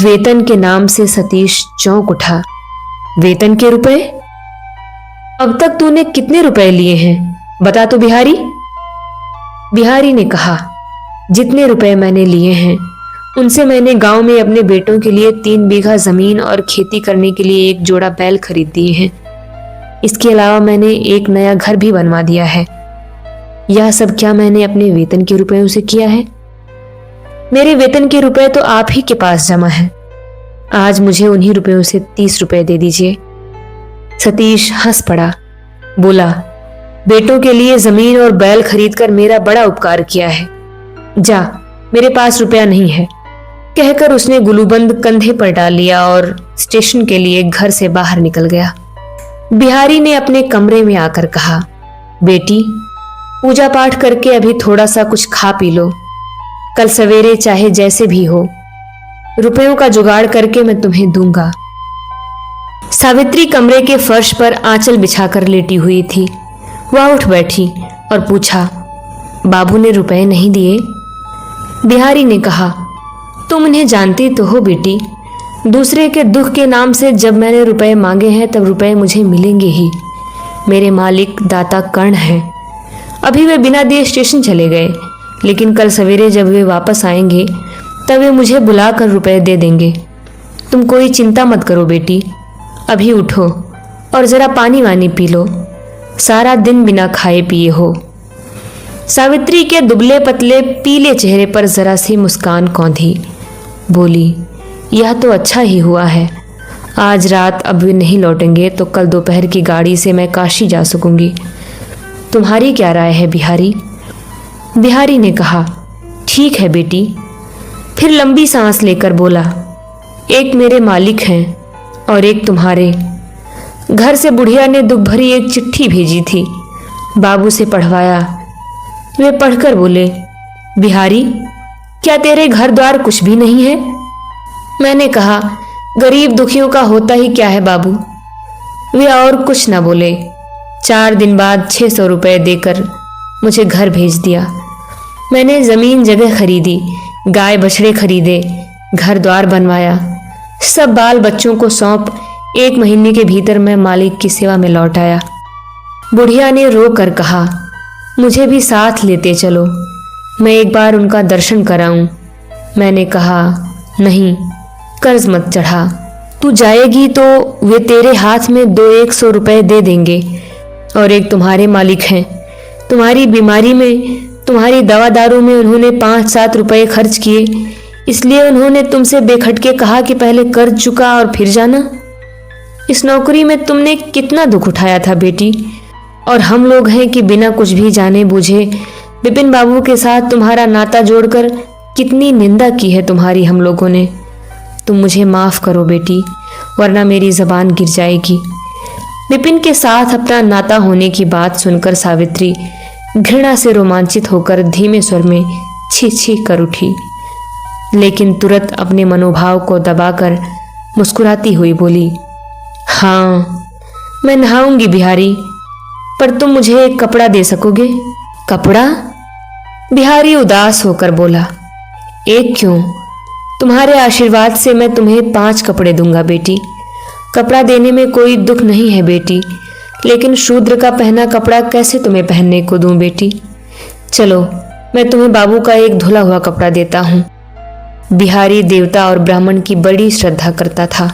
वेतन के नाम से सतीश चौंक उठा। वेतन के रुपए? अब तक तूने कितने रुपए लिए हैं, बता तो बिहारी। बिहारी ने कहा, जितने रुपए मैंने लिए हैं उनसे मैंने गांव में अपने बेटों के लिए 3 बीघा जमीन और खेती करने के लिए 1 जोड़ा बैल खरीद दिए हैं। इसके अलावा मैंने एक नया घर भी बनवा दिया है। यह सब क्या मैंने अपने वेतन के रुपयों से किया है? मेरे वेतन के रुपए तो आप ही के पास जमा है। आज मुझे उन्हीं रुपयों से 30 रुपए दे दीजिए। सतीश हंस पड़ा, बोला, बेटों के लिए जमीन और बैल खरीदकर मेरा बड़ा उपकार किया है। जा, मेरे पास रुपया नहीं है। कहकर उसने गुलूबंद कंधे पर डाल लिया और स्टेशन के लिए घर से बाहर निकल गया। बिहारी ने अपने कमरे में आकर कहा, बेटी, पूजा पाठ करके अभी थोड़ा सा कुछ खा पी लो। कल सवेरे चाहे जैसे भी हो, रुपयों का जुगाड़ करके मैं तुम्हें दूंगा। सावित्री कमरे के फर्श पर आंचल बिछाकर लेटी हुई थी। वह उठ बैठी और पूछा, बाबू ने रुपए नहीं दिए? बिहारी ने कहा, तुम उन्हें जानती तो हो बेटी। दूसरे के दुख के नाम से जब मैंने रुपए मांगे हैं तब रुपए मुझे मिलेंगे ही। मेरे मालिक दाता कर्ण हैं। अभी वे बिना दिए स्टेशन चले गए, लेकिन कल सवेरे जब वे वापस आएंगे तब वे मुझे बुलाकर रुपए दे देंगे। तुम कोई चिंता मत करो बेटी। अभी उठो और जरा पानी वानी पी लो। सारा दिन बिना खाए पिए हो। सावित्री के दुबले पतले पीले चेहरे पर जरा सी मुस्कान कौंधी। बोली, यह तो अच्छा ही हुआ है। आज रात अब वे नहीं लौटेंगे तो कल दोपहर की गाड़ी से मैं काशी जा सकूंगी। तुम्हारी क्या राय है बिहारी? बिहारी ने कहा, ठीक है बेटी। फिर लंबी सांस लेकर बोला, एक मेरे मालिक हैं और एक तुम्हारे। घर से बुढ़िया ने दुख भरी एक चिट्ठी भेजी थी। बाबू से पढ़वाया। वे पढ़कर बोले, बिहारी, क्या तेरे घर द्वार कुछ भी नहीं है? मैंने कहा, गरीब दुखियों का होता ही क्या है बाबू। वे और कुछ न बोले। 4 दिन बाद 600 रुपए देकर मुझे घर भेज दिया। मैंने जमीन जगह खरीदी, गाय बछड़े खरीदे, घर द्वार बनवाया। सब बाल बच्चों को सौंप 1 महीने के भीतर मैं मालिक की सेवा में लौट आया। बुढ़िया ने रो कर कहा, मुझे भी साथ लेते चलो, मैं एक बार उनका दर्शन कराऊं। मैंने कहा, नहीं, कर्ज मत चढ़ा। तू जाएगी तो वे तेरे हाथ में 200-100 रुपए दे देंगे और एक तुम्हारे मालिक हैं। तुम्हारी बीमारी में, तुम्हारी दवा दारू में उन्होंने 5-7 रुपए खर्च किए, इसलिए उन्होंने तुमसे बेखटके कहा कि पहले कर्ज चुका और फिर जाना। इस नौकरी में तुमने कितना दुख उठाया था बेटी, और हम लोग हैं कि बिना कुछ भी जाने बूझे विपिन बाबू के साथ तुम्हारा नाता जोड़कर कितनी निंदा की है तुम्हारी हम लोगों ने। तुम मुझे माफ करो बेटी, वरना मेरी जबान गिर जाएगी। विपिन के साथ अपना नाता होने की बात सुनकर सावित्री घृणा से रोमांचित होकर धीमे स्वर में छी छी कर उठी, लेकिन तुरंत अपने मनोभाव को दबाकर मुस्कुराती हुई बोली, हाँ, मैं नहाऊंगी बिहारी, पर तुम मुझे एक कपड़ा दे सकोगे? कपड़ा? बिहारी उदास होकर बोला, एक क्यों, तुम्हारे आशीर्वाद से मैं तुम्हें 5 कपड़े दूंगा बेटी। कपड़ा देने में कोई दुख नहीं है बेटी, लेकिन शूद्र का पहना कपड़ा कैसे तुम्हें पहनने को दूं बेटी? चलो, मैं तुम्हें बाबू का एक धुला हुआ कपड़ा देता हूं। बिहारी देवता और ब्राह्मण की बड़ी श्रद्धा करता था।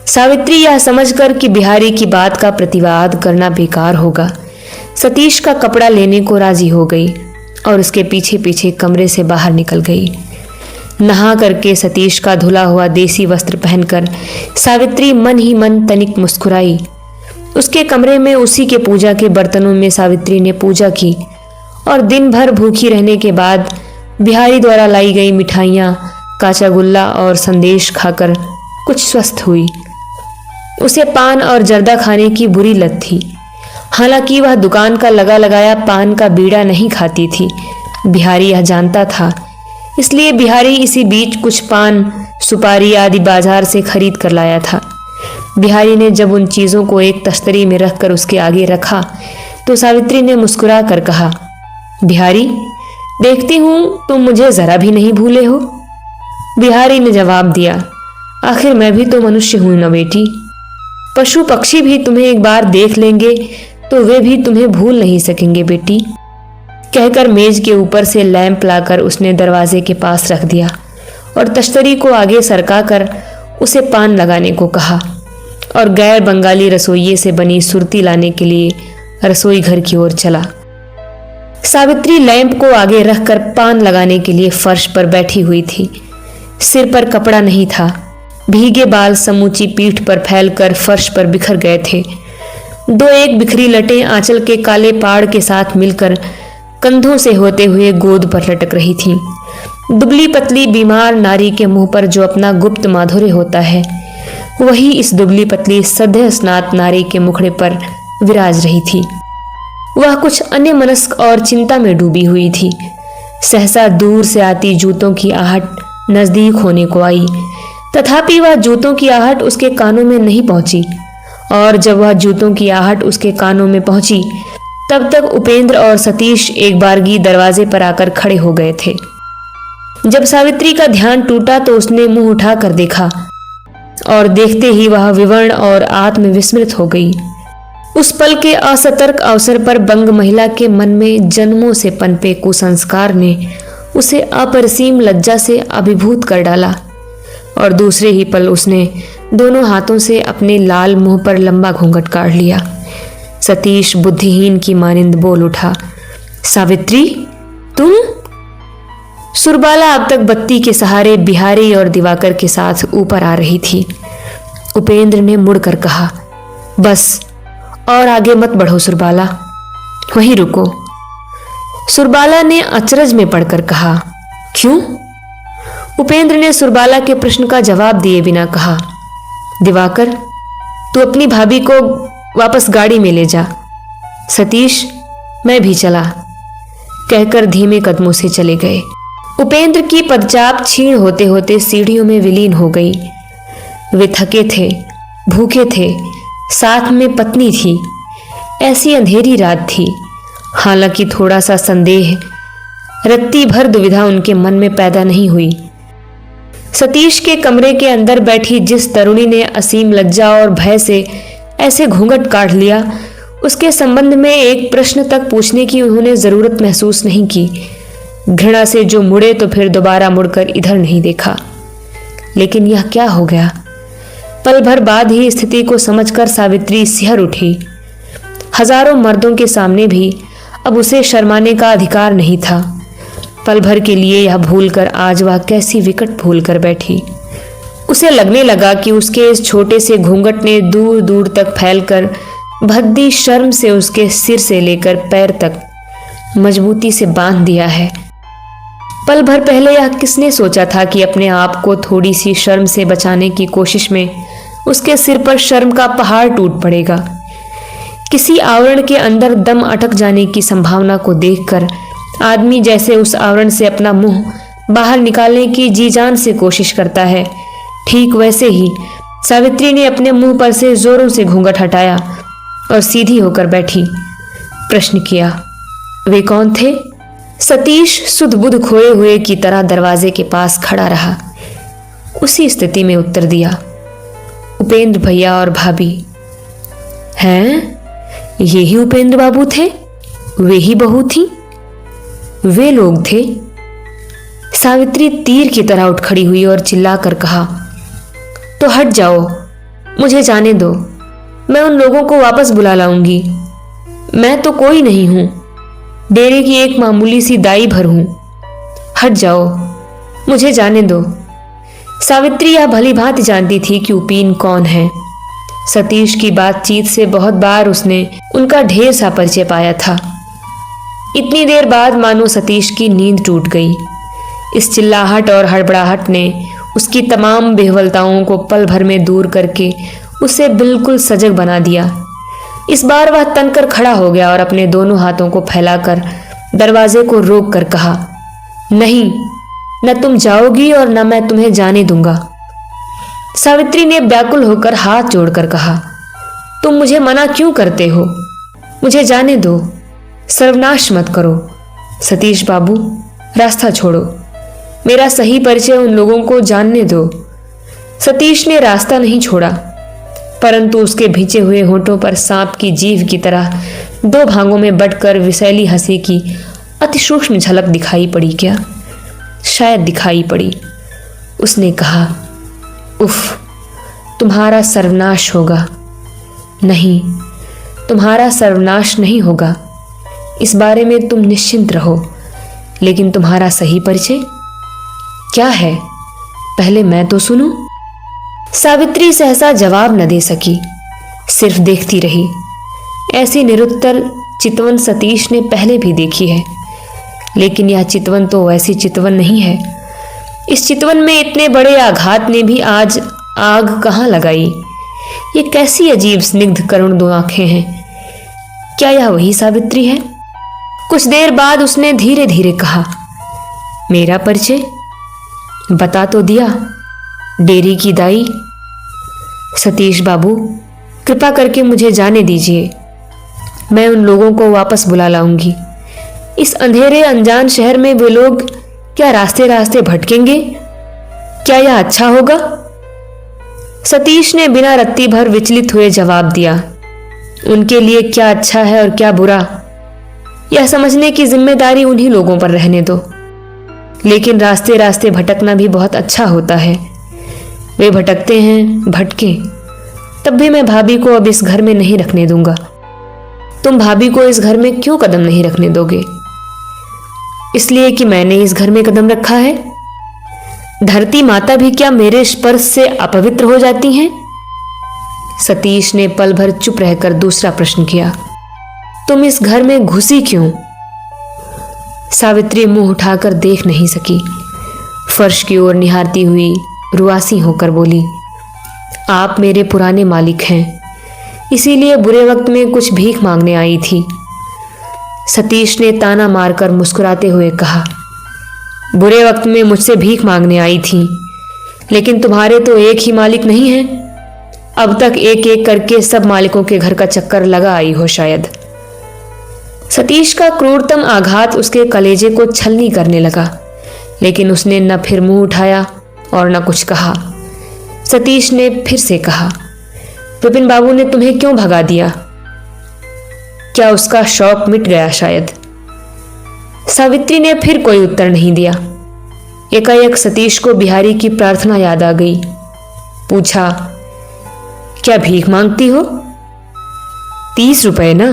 सावित्री यह समझकर कि बिहारी की बात का प्रतिवाद करना बेकार होगा, सतीश का कपड़ा लेने को राजी हो गई और उसके पीछे पीछे कमरे से बाहर निकल गई। नहा करके सतीश का धुला हुआ देसी वस्त्र पहनकर सावित्री मन ही मन तनिक मुस्कुराई। उसके कमरे में उसी के पूजा के बर्तनों में सावित्री ने पूजा की और दिन भर भूखी रहने के बाद बिहारी द्वारा लाई गई मिठाइयाँ, काचा गुल्ला और संदेश खाकर कुछ स्वस्थ हुई। उसे पान और जर्दा खाने की बुरी लत थी। हालांकि वह दुकान का लगा लगाया पान का बीड़ा नहीं खाती थी। बिहारी यह जानता था, इसलिए बिहारी इसी बीच कुछ पान, सुपारी आदि बाजार से खरीद कर लाया था। बिहारी ने जब उन चीजों को एक तश्तरी में रखकर उसके आगे रखा तो सावित्री ने मुस्कुरा कर कहा, बिहारी, देखती हूं तुम मुझे जरा भी नहीं भूले हो। बिहारी ने जवाब दिया, आखिर मैं भी तो मनुष्य हूं ना बेटी। पशु पक्षी भी तुम्हें एक बार देख लेंगे तो वे भी तुम्हें भूल नहीं सकेंगे बेटी। कहकर मेज के ऊपर से लैंप लाकर उसने दरवाजे के पास रख दिया और तश्तरी को आगे सरका कर उसे पान लगाने को कहा और गैर बंगाली रसोइये से बनी सुरती लाने के लिए रसोई घर की ओर चला। सावित्री लैंप को आगे रखकर पान लगाने के लिए फर्श पर बैठी हुई थी। सिर पर कपड़ा नहीं था, भीगे बाल समूची पीठ पर फैलकर फर्श पर बिखर गए थे। दो एक बिखरी लटें आंचल के काले पाड़ के साथ मिलकर कंधों से होते हुए गोद पर लटक रही थीं। दुबली पतली बीमार नारी के मुंह पर जो अपना गुप्त माधुर्य होता है, वही इस दुबली पतली सद्य स्नात नारी के मुखड़े पर विराज रही थी। वह कुछ अन्य मनस्क और चिंता में डूबी हुई थी। सहसा दूर से आती जूतों की आहट नजदीक होने को आई, तथापि वह जूतों की आहट उसके कानों में नहीं पहुंची, और जब वह जूतों की आहट उसके कानों में पहुंची तब तक उपेंद्र और सतीश एक बारगी दरवाजे पर आकर खड़े हो गए थे। जब सावित्री का ध्यान टूटा तो उसने मुंह उठा कर देखा और देखते ही वह विवर्ण और आत्मविस्मृत हो गई। उस पल के असतर्क अवसर पर बंग महिला के मन में जन्मों से पनपे कुसंस्कार ने उसे अपरिसीम लज्जा से अभिभूत कर डाला और दूसरे ही पल उसने दोनों हाथों से अपने लाल मुंह पर लंबा घूंघट काढ़ लिया। सतीश बुद्धिहीन की मानिंद बोल उठा, सावित्री, तुम? सुरबाला अब तक बत्ती के सहारे बिहारी और दिवाकर के साथ ऊपर आ रही थी। उपेंद्र ने मुड़कर कहा, बस और आगे मत बढ़ो सुरबाला, वहीं रुको। सुरबाला ने अचरज में पड़कर कहा, क्यों? उपेंद्र ने सुरबाला के प्रश्न का जवाब दिए बिना कहा, दिवाकर, तू अपनी भाभी को वापस गाड़ी में ले जा। सतीश, मैं भी चला, कहकर धीमे कदमों से चले गए। उपेंद्र की पदचाप क्षीण होते होते सीढ़ियों में विलीन हो गई। वे थके थे, भूखे थे, साथ में पत्नी थी। ऐसी अंधेरी रात थी। हालांकि थोड़ा सा संदेह, रत्ती भर दुविधा उनके मन में पैदा नहीं हुई। सतीश के कमरे के अंदर बैठी जिस तरुणी ने असीम लज्जा और भय से ऐसे घूंघट काढ़ लिया, उसके संबंध में एक प्रश्न तक पूछने की उन्होंने जरूरत महसूस नहीं की। घृणा से जो मुड़े तो फिर दोबारा मुड़कर इधर नहीं देखा। लेकिन यह क्या हो गया? पल भर बाद ही स्थिति को समझकर सावित्री सिहर उठी। हजारों मर्दों के सामने भी अब उसे शर्माने का अधिकार नहीं था। पल भर के लिए यह भूलकर आज वह कैसी विकट भूल कर बैठी। उसे लगने लगा कि उसके इस छोटे से घूंघट ने दूर दूर तक फैलकर भद्दी शर्म से उसके सिर से लेकर पैर तक मजबूती से बांध दिया है। पल भर पहले यह किसने सोचा था कि अपने आप को थोड़ी सी शर्म से बचाने की कोशिश में उसके सिर पर शर्म का पहाड़ टूट पड़ेगा। किसी आवरण के अंदर दम अटक जाने की संभावना को देखकर आदमी जैसे उस आवरण से अपना मुंह बाहर निकालने की जी जान से कोशिश करता है, ठीक वैसे ही सावित्री ने अपने मुंह पर से जोरों से घूंघट हटाया और सीधी होकर बैठी। प्रश्न किया, वे कौन थे? सतीश सुध बुध खोए हुए की तरह दरवाजे के पास खड़ा रहा। उसी स्थिति में उत्तर दिया, उपेंद्र भैया और भाभी। हैं? ये ही उपेंद्र बाबू थे? वे ही बहू थी? वे लोग थे? सावित्री तीर की तरह उठ खड़ी हुई और चिल्लाकर कहा, तो हट जाओ, मुझे जाने दो, मैं उन लोगों को वापस बुला लाऊंगी। मैं तो कोई नहीं हूं, डेरे की एक मामूली सी दाई भर हूं। हट जाओ, मुझे जाने दो। सावित्री यह भली भांति जानती थी कि उपेन कौन है। सतीश की बातचीत से बहुत बार उसने उनका ढेर सा परिचय पाया था। इतनी देर बाद मानो सतीश की नींद टूट गई। इस चिल्लाहट और हड़बड़ाहट ने उसकी तमाम बेहवलताओं को पल भर में दूर करके उसे बिल्कुल सजग बना दिया। इस बार वह तनकर खड़ा हो गया और अपने दोनों हाथों को फैलाकर दरवाजे को रोक कर कहा, नहीं, न तुम जाओगी और न मैं तुम्हें जाने दूंगा। सावित्री ने व्याकुल होकर हाथ जोड़कर कहा, तुम मुझे मना क्यों करते हो? मुझे जाने दो, सर्वनाश मत करो। सतीश बाबू, रास्ता छोड़ो, मेरा सही परिचय उन लोगों को जानने दो। सतीश ने रास्ता नहीं छोड़ा, परंतु उसके भिंचे हुए होठों पर सांप की जीभ की तरह दो भागों में बंटकर विषैली हंसी की अति सूक्ष्म झलक दिखाई पड़ी। क्या शायद दिखाई पड़ी। उसने कहा, उफ, तुम्हारा सर्वनाश होगा। नहीं, तुम्हारा सर्वनाश नहीं होगा, इस बारे में तुम निश्चिंत रहो। लेकिन तुम्हारा सही परिचय क्या है, पहले मैं तो सुनूं। सावित्री सहसा जवाब न दे सकी, सिर्फ देखती रही। ऐसी निरुत्तर चितवन सतीश ने पहले भी देखी है, लेकिन यह चितवन तो वैसी चितवन नहीं है। इस चितवन में इतने बड़े आघात ने भी आज आग कहाँ लगाई। ये कैसी अजीब स्निग्ध करुण दो आंखें हैं। क्या यह वही सावित्री है? कुछ देर बाद उसने धीरे धीरे कहा, मेरा परिचय बता तो दिया, डेरी की दाई। सतीश बाबू, कृपा करके मुझे जाने दीजिए, मैं उन लोगों को वापस बुला लाऊंगी। इस अंधेरे अनजान शहर में वे लोग क्या रास्ते रास्ते भटकेंगे? क्या यह अच्छा होगा? सतीश ने बिना रत्ती भर विचलित हुए जवाब दिया, उनके लिए क्या अच्छा है और क्या बुरा, यह समझने की जिम्मेदारी उन्हीं लोगों पर रहने दो। लेकिन रास्ते रास्ते भटकना भी बहुत अच्छा होता है। वे भटकते हैं, भटके, तब भी मैं भाभी को अब इस घर में नहीं रखने दूंगा। तुम भाभी को इस घर में क्यों कदम नहीं रखने दोगे? इसलिए कि मैंने इस घर में कदम रखा है। धरती माता भी क्या मेरे स्पर्श से अपवित्र हो जाती हैं? सतीश ने पल भर चुप रहकर दूसरा प्रश्न किया, तुम इस घर में घुसी क्यों? सावित्री मुंह उठाकर देख नहीं सकी। फर्श की ओर निहारती हुई रुआसी होकर बोली, आप मेरे पुराने मालिक हैं, इसीलिए बुरे वक्त में कुछ भीख मांगने आई थी। सतीश ने ताना मारकर मुस्कुराते हुए कहा, बुरे वक्त में मुझसे भीख मांगने आई थी, लेकिन तुम्हारे तो एक ही मालिक नहीं हैं। अब तक एक एक करके सब मालिकों के घर का चक्कर लगा आई हो शायद। सतीश का क्रूरतम आघात उसके कलेजे को छलनी करने लगा, लेकिन उसने न फिर मुंह उठाया और न कुछ कहा। सतीश ने फिर से कहा, विपिन बाबू ने तुम्हें क्यों भगा दिया? क्या उसका शौक मिट गया शायद? सावित्री ने फिर कोई उत्तर नहीं दिया। एकाएक सतीश को बिहारी की प्रार्थना याद आ गई। पूछा, क्या भीख मांगती हो? 30 रुपए ना?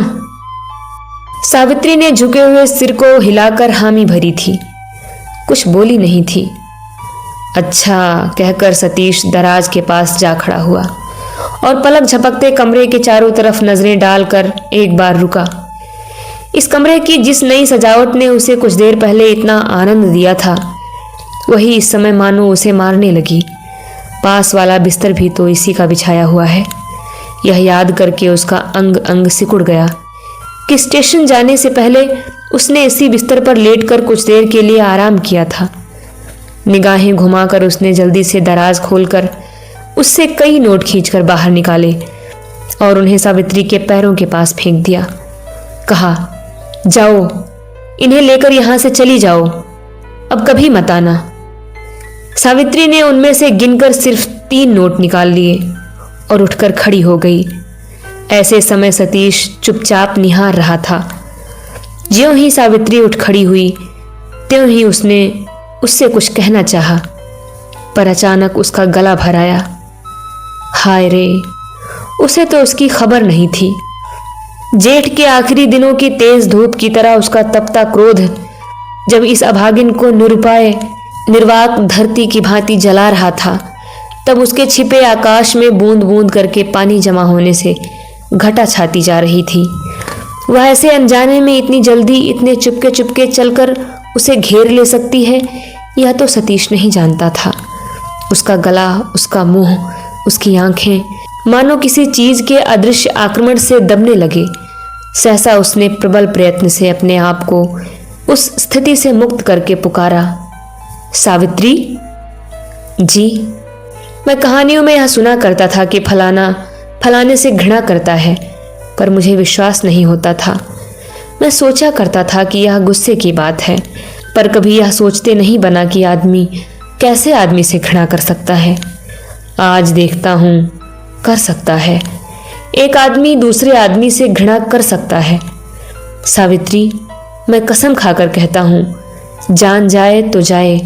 सावित्री ने झुके हुए सिर को हिलाकर हामी भरी थी, कुछ बोली नहीं थी। अच्छा कहकर सतीश दराज के पास जा खड़ा हुआ और पलक झपकते कमरे के चारों तरफ नजरें डालकर एक बार रुका। इस कमरे की जिस नई सजावट ने उसे कुछ देर पहले इतना आनंद दिया था, वही इस समय मानो उसे मारने लगी। पास वाला बिस्तर भी तो इसी का बिछाया हुआ है। यह याद करके उसका अंग अंग सिकुड़ गया कि स्टेशन जाने से पहले उसने इसी बिस्तर पर लेटकर कुछ देर के लिए आराम किया था। निगाहें घुमाकर उसने जल्दी से दराज खोलकर उससे कई नोट खींचकर बाहर निकाले और उन्हें सावित्री के पैरों के पास फेंक दिया। कहा, जाओ, इन्हें लेकर यहां से चली जाओ, अब कभी मत आना। सावित्री ने उनमें से गिनकर सिर्फ 3 नोट निकाल लिए और उठकर खड़ी हो गई। ऐसे समय सतीश चुपचाप निहार रहा था। ज्यों ही सावित्री उठ खड़ी हुई, त्यों ही उसने उससे कुछ कहना चाहा, पर अचानक उसका गला भर आया। हाय रे, उसे तो उसकी खबर नहीं थी। जेठ के आखिरी दिनों की तेज धूप की तरह उसका तपता क्रोध जब इस अभागिन को निरुपाय निर्वाक धरती की भांति जला रहा था, तब उसके छिपे आकाश में बूंद बूंद करके पानी जमा होने से घटा छाती जा रही थी। वह ऐसे अनजाने में इतनी जल्दी इतने चुपके चुपके चलकर उसे घेर ले सकती है, यह तो सतीश नहीं जानता था। उसका गला, उसका मुंह, उसकी आंखें मानो किसी चीज के अदृश्य आक्रमण से दबने लगे। सहसा उसने प्रबल प्रयत्न से अपने आप को उस स्थिति से मुक्त करके पुकारा, सावित्री जी, मैं कहानियों में यह सुना करता था कि फलाना फलाने से घृणा करता है, पर मुझे विश्वास नहीं होता था। मैं सोचा करता था कि यह गुस्से की बात है, पर कभी यह सोचते नहीं बना कि आदमी कैसे आदमी से घृणा कर सकता है। आज देखता हूँ कर सकता है। एक आदमी दूसरे आदमी से घृणा कर सकता है। सावित्री, मैं कसम खाकर कहता हूँ, जान जाए तो जाए,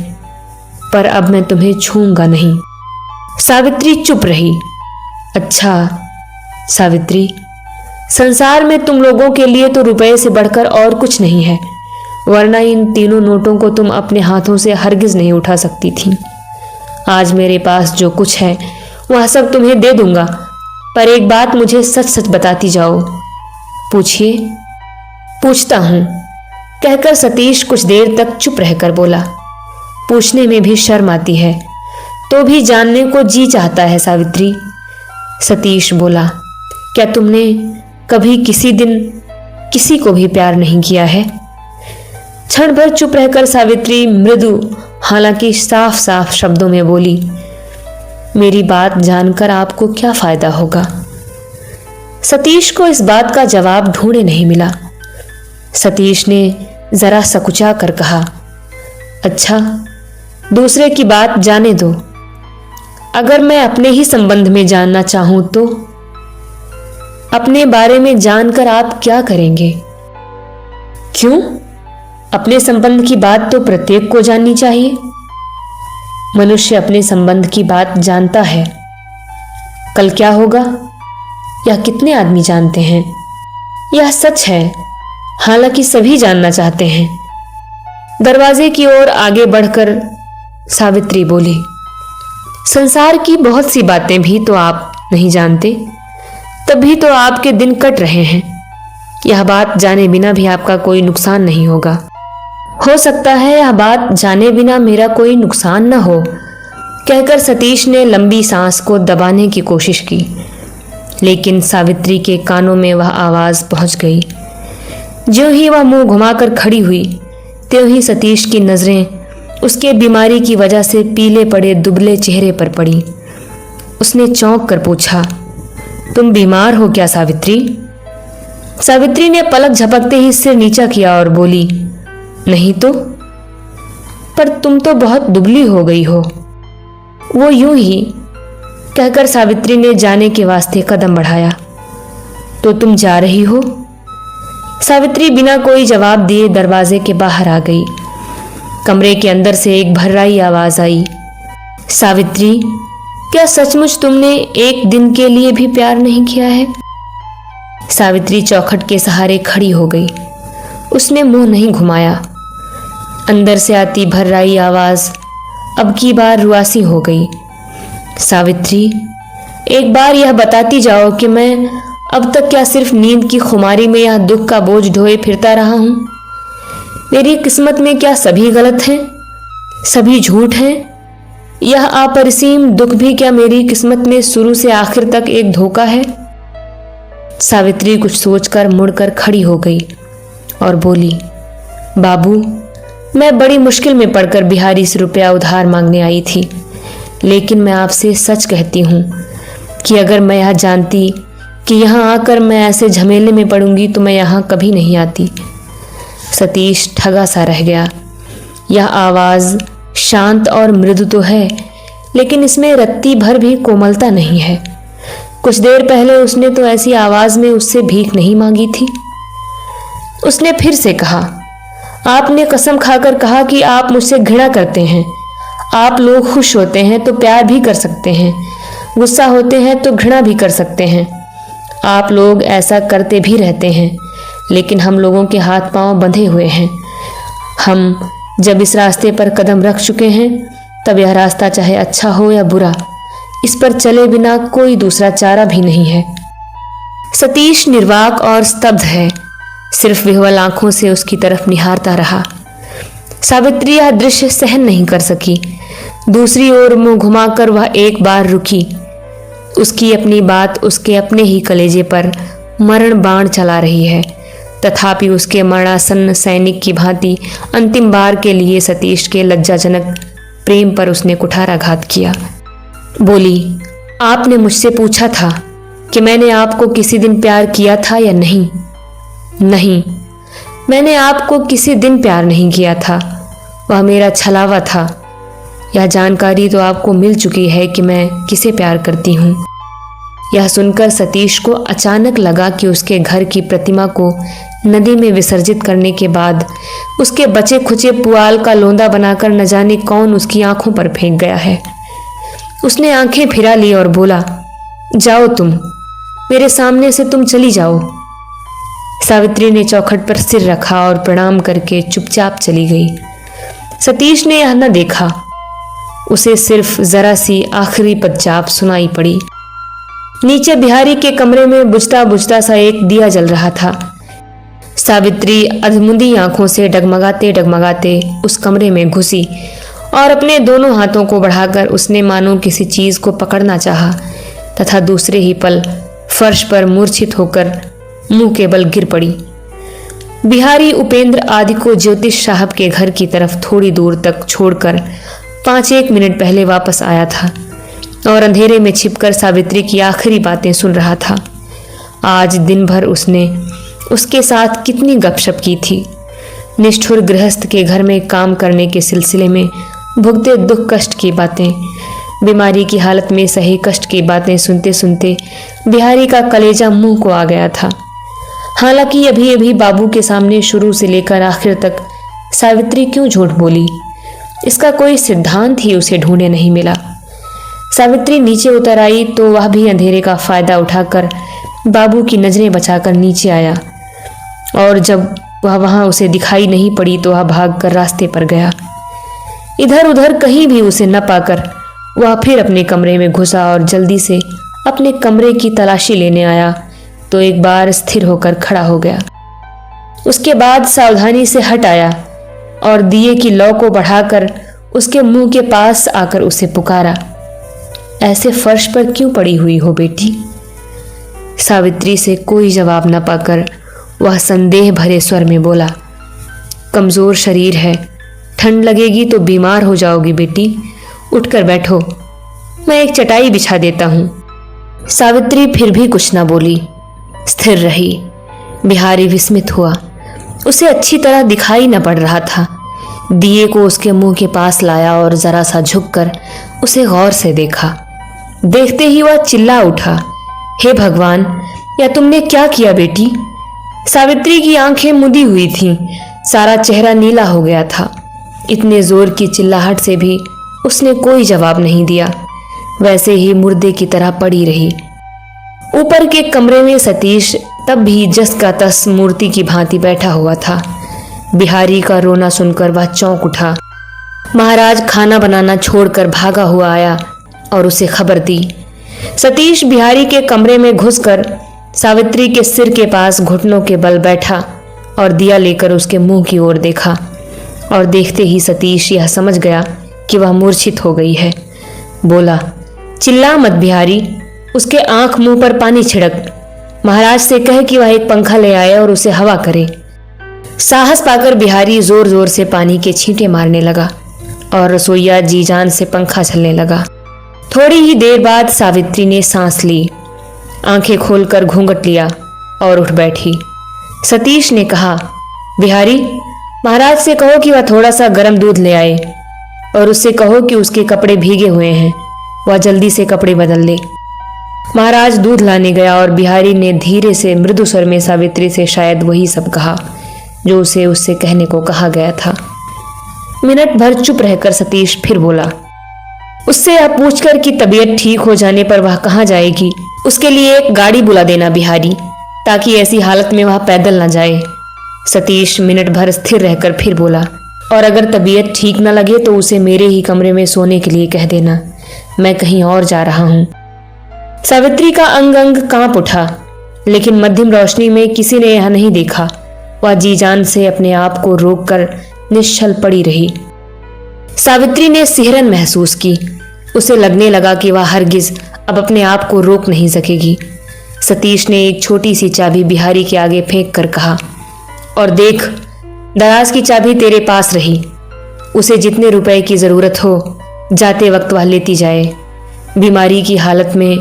पर अब मैं तुम्हें छूऊंगा नहीं। सावित्री चुप रही। अच्छा सावित्री, संसार में तुम लोगों के लिए तो रुपए से बढ़कर और कुछ नहीं है, वरना इन तीनों नोटों को तुम अपने हाथों से हरगिज नहीं उठा सकती थी। आज मेरे पास जो कुछ है वह सब तुम्हें दे दूंगा, पर एक बात मुझे सच सच बताती जाओ। पूछिए। पूछता हूं, कहकर सतीश कुछ देर तक चुप रहकर बोला। पूछने में भी शर्म आती है, तो भी जानने को जी चाहता है सावित्री। सतीश बोला, क्या तुमने कभी किसी दिन किसी को भी प्यार नहीं किया है? क्षण भर चुप रहकर सावित्री मृदु हालांकि साफ साफ शब्दों में बोली, मेरी बात जानकर आपको क्या फायदा होगा? सतीश को इस बात का जवाब ढूंढे नहीं मिला। सतीश ने जरा सकुचा कर कहा, अच्छा, दूसरे की बात जाने दो। अगर मैं अपने ही संबंध में जानना चाहूं तो? अपने बारे में जानकर आप क्या करेंगे? क्यों? अपने संबंध की बात तो प्रत्येक को जाननी चाहिए। मनुष्य अपने संबंध की बात जानता है। कल क्या होगा यह कितने आदमी जानते हैं? यह सच है, हालांकि सभी जानना चाहते हैं। दरवाजे की ओर आगे बढ़कर सावित्री बोली, संसार की बहुत सी बातें भी तो आप नहीं जानते, तभी तो आपके दिन कट रहे हैं। यह बात जाने बिना भी आपका कोई नुकसान नहीं होगा। हो सकता है यह बात जाने बिना मेरा कोई नुकसान न हो। कहकर सतीश ने लंबी सांस को दबाने की कोशिश की, लेकिन सावित्री के कानों में वह आवाज पहुंच गई। ज्यों ही वह मुंह घुमाकर खड़ी हुई, त्यों ही सतीश की नजरें उसके बीमारी की वजह से पीले पड़े दुबले चेहरे पर पड़ी। उसने चौंक कर पूछा, तुम बीमार हो क्या सावित्री? सावित्री ने पलक झपकते ही सिर नीचा किया और बोली, नहीं तो। पर तुम तो बहुत दुबली हो गई हो। वो यूं ही कहकर सावित्री ने जाने के वास्ते कदम बढ़ाया। तो तुम जा रही हो? सावित्री बिना कोई जवाब दिए दरवाजे के बाहर आ गई। कमरे के अंदर से एक भर्राई आवाज आई, सावित्री, क्या सचमुच तुमने एक दिन के लिए भी प्यार नहीं किया है? सावित्री चौखट के सहारे खड़ी हो गई। उसने मुंह नहीं घुमाया। अंदर से आती भर्राई आवाज अब की बार रुआसी हो गई। सावित्री, एक बार यह बताती जाओ कि मैं अब तक क्या सिर्फ नींद की खुमारी में यह दुख का बोझ ढोए फिरता रहा हूं? मेरी किस्मत में क्या सभी गलत हैं, सभी झूठ हैं? यह अपरिसीम दुख भी क्या मेरी किस्मत में शुरू से आखिर तक एक धोखा है? सावित्री कुछ सोचकर मुड़कर खड़ी हो गई और बोली, बाबू, मैं बड़ी मुश्किल में पड़कर बिहारी से रुपया उधार मांगने आई थी, लेकिन मैं आपसे सच कहती हूं कि अगर मैं यह जानती कि यहां आकर मैं ऐसे झमेले में पड़ूंगी तो मैं यहां कभी नहीं आती। सतीश ठगा सा रह गया। यह आवाज शांत और मृदु तो है, लेकिन इसमें रत्ती भर भी कोमलता नहीं है। कुछ देर पहले उसने तो ऐसी आवाज में उससे भीख नहीं मांगी थी। उसने फिर से कहा, आपने कसम खाकर कहा कि आप मुझसे घृणा करते हैं। आप लोग खुश होते हैं तो प्यार भी कर सकते हैं, गुस्सा होते हैं तो घृणा भी कर सकते हैं। आप लोग ऐसा करते भी रहते हैं, लेकिन हम लोगों के हाथ पांव बंधे हुए हैं। हम जब इस रास्ते पर कदम रख चुके हैं, तब यह रास्ता चाहे अच्छा हो या बुरा, इस पर चले बिना कोई दूसरा चारा भी नहीं है। सतीश निर्वाक और स्तब्ध है, सिर्फ विह्वल आंखों से उसकी तरफ निहारता रहा। सावित्री यह दृश्य सहन नहीं कर सकी। दूसरी ओर मुंह घुमाकर वह एक बार रुकी। उसकी अपनी बात उसके अपने ही कलेजे पर मरण बाण चला रही है, तथापि उसके मरणासन्न सैनिक की भांति अंतिम बार के लिए सतीश के लज्जाजनक प्रेम पर उसने कुठाराघात किया। बोली, आपने मुझसे पूछा था कि मैंने आपको किसी दिन प्यार किया था या नहीं? नहीं, मैंने आपको किसी दिन प्यार नहीं किया था, वह मेरा छलावा था। यह जानकारी तो आपको मिल चुकी है कि मैं किसे प्यार करती हूँ। यह सुनकर सतीश को अचानक लगा कि उसके घर की प्रतिमा को नदी में विसर्जित करने के बाद उसके बचे खुचे पुआल का लोंदा बनाकर न जाने कौन उसकी आंखों पर फेंक गया है। उसने आंखें फिरा ली और बोला, जाओ तुम, मेरे सामने से तुम चली जाओ। सावित्री ने चौखट पर सिर रखा और प्रणाम करके चुपचाप चली गई। सतीश ने यह न देखा, उसे सिर्फ जरा सी आखिरी पदचाप सुनाई पड़ी। नीचे बिहारी के कमरे में बुझता बुझता सा एक दिया जल रहा था। सावित्री अधमुंदी आंखों से डगमगाते डगमगाते उस कमरे में घुसी और अपने दोनों हाथों को बढ़ाकर उसने मानो किसी चीज को पकड़ना चाहा तथा दूसरे ही पल फर्श पर मूर्छित होकर मुंह के बल गिर पड़ी। बिहारी उपेंद्र आदि को ज्योतिष साहब के घर की तरफ थोड़ी दूर तक छोड़कर 5-1 मिनट पहले वापस आया था और अंधेरे में छिपकर सावित्री की आखिरी बातें सुन रहा था। आज दिन भर उसने उसके साथ कितनी गपशप की थी। निष्ठुर गृहस्थ के घर में काम करने के सिलसिले में भुगते दुख कष्ट की बातें, बीमारी की हालत में सही कष्ट की बातें सुनते सुनते बिहारी का कलेजा मुंह को आ गया था। हालांकि अभी अभी बाबू के सामने शुरू से लेकर आखिर तक सावित्री क्यों झूठ बोली, इसका कोई सिद्धांत ही उसे ढूंढे नहीं मिला। सावित्री नीचे उतर आई तो वह भी अंधेरे का फायदा उठाकर बाबू की नजरें बचाकर नीचे आया और जब वह वहां उसे दिखाई नहीं पड़ी तो वह भागकर रास्ते पर गया। इधर उधर कहीं भी उसे न पाकर वह फिर अपने कमरे में घुसा और जल्दी से अपने कमरे की तलाशी लेने आया तो एक बार स्थिर होकर खड़ा हो गया। उसके बाद सावधानी से हट आया और दिए की लौ को बढ़ाकर उसके मुंह के पास आकर उसे पुकारा, ऐसे फर्श पर क्यों पड़ी हुई हो बेटी? सावित्री से कोई जवाब न पाकर वह संदेह भरे स्वर में बोला, कमजोर शरीर है, ठंड लगेगी तो बीमार हो जाओगी बेटी, उठकर बैठो, मैं एक चटाई बिछा देता हूं। सावित्री फिर भी कुछ न बोली, स्थिर रही। बिहारी विस्मित हुआ, उसे अच्छी तरह दिखाई न पड़ रहा था। दिए को उसके मुंह के पास लाया और जरा सा झुककर उसे गौर से देखा। देखते ही वह चिल्ला उठा, हे भगवान, या तुमने क्या किया बेटी? सावित्री की आंखें मुदी हुई थीं, सारा चेहरा नीला हो गया था। इतने जोर की चिल्लाहट से भी उसने कोई जवाब नहीं दिया, वैसे ही मुर्दे की तरह पड़ी रही। ऊपर के कमरे में सतीश तब भी जस का तस मूर्ति की भांति बैठा हुआ था। बिहारी का रोना सुनकर वह चौंक उठा। महाराज खाना बनाना छोड़कर भागा हुआ आया और उसे खबर दी। सतीश बिहारी के कमरे में घुसकर सावित्री के सिर के पास घुटनों के बल बैठा और दिया लेकर उसके मुंह की ओर देखा और देखते ही सतीश यह समझ गया कि वह मूर्छित हो गई है। बोला, चिल्ला मत बिहारी, उसके आंख मुंह पर पानी छिड़क, महाराज से कह कि वह एक पंखा ले आए और उसे हवा करे। साहस पाकर बिहारी जोर जोर से पानी के छींटे मारने लगा और रसोइया जी जान से पंखा चलने लगा। थोड़ी ही देर बाद सावित्री ने सांस ली, आंखें खोलकर घूंघट लिया और उठ बैठी। सतीश ने कहा, बिहारी, महाराज से कहो कि वह थोड़ा सा गर्म दूध ले आए और उससे कहो कि उसके कपड़े भीगे हुए हैं, वह जल्दी से कपड़े बदल ले। महाराज दूध लाने गया और बिहारी ने धीरे से मृदु स्वर में सावित्री से शायद वही सब कहा जो उसे उससे कहने को कहा गया था। मिनट भर चुप रहकर सतीश फिर बोला, उससे यह पूछकर कि तबीयत ठीक हो जाने पर वह कहाँ जाएगी, उसके लिए एक गाड़ी बुला देना बिहारी, ताकि ऐसी हालत में वह पैदल न जाए। सतीश मिनट भर स्थिर रहकर फिर बोला, और अगर तबीयत ठीक न लगे तो उसे मेरे ही कमरे में सोने के लिए कह देना, मैं कहीं और जा रहा हूं। सावित्री का अंग अंग कांप उठा, लेकिन मध्यम रोशनी में किसी ने यह नहीं देखा। वह जी जान से अपने आप को रोककर निश्चल पड़ी रही। सावित्री ने सिहरन महसूस की। उसे लगने लगा कि वह हरगिज अब अपने आप को रोक नहीं सकेगी। सतीश ने एक छोटी सी चाबी बिहारी के आगे फेंक कर कहा, और देख, दराज की चाबी तेरे पास रही, उसे जितने रुपए की जरूरत हो जाते वक्त वह लेती जाए। बीमारी की हालत में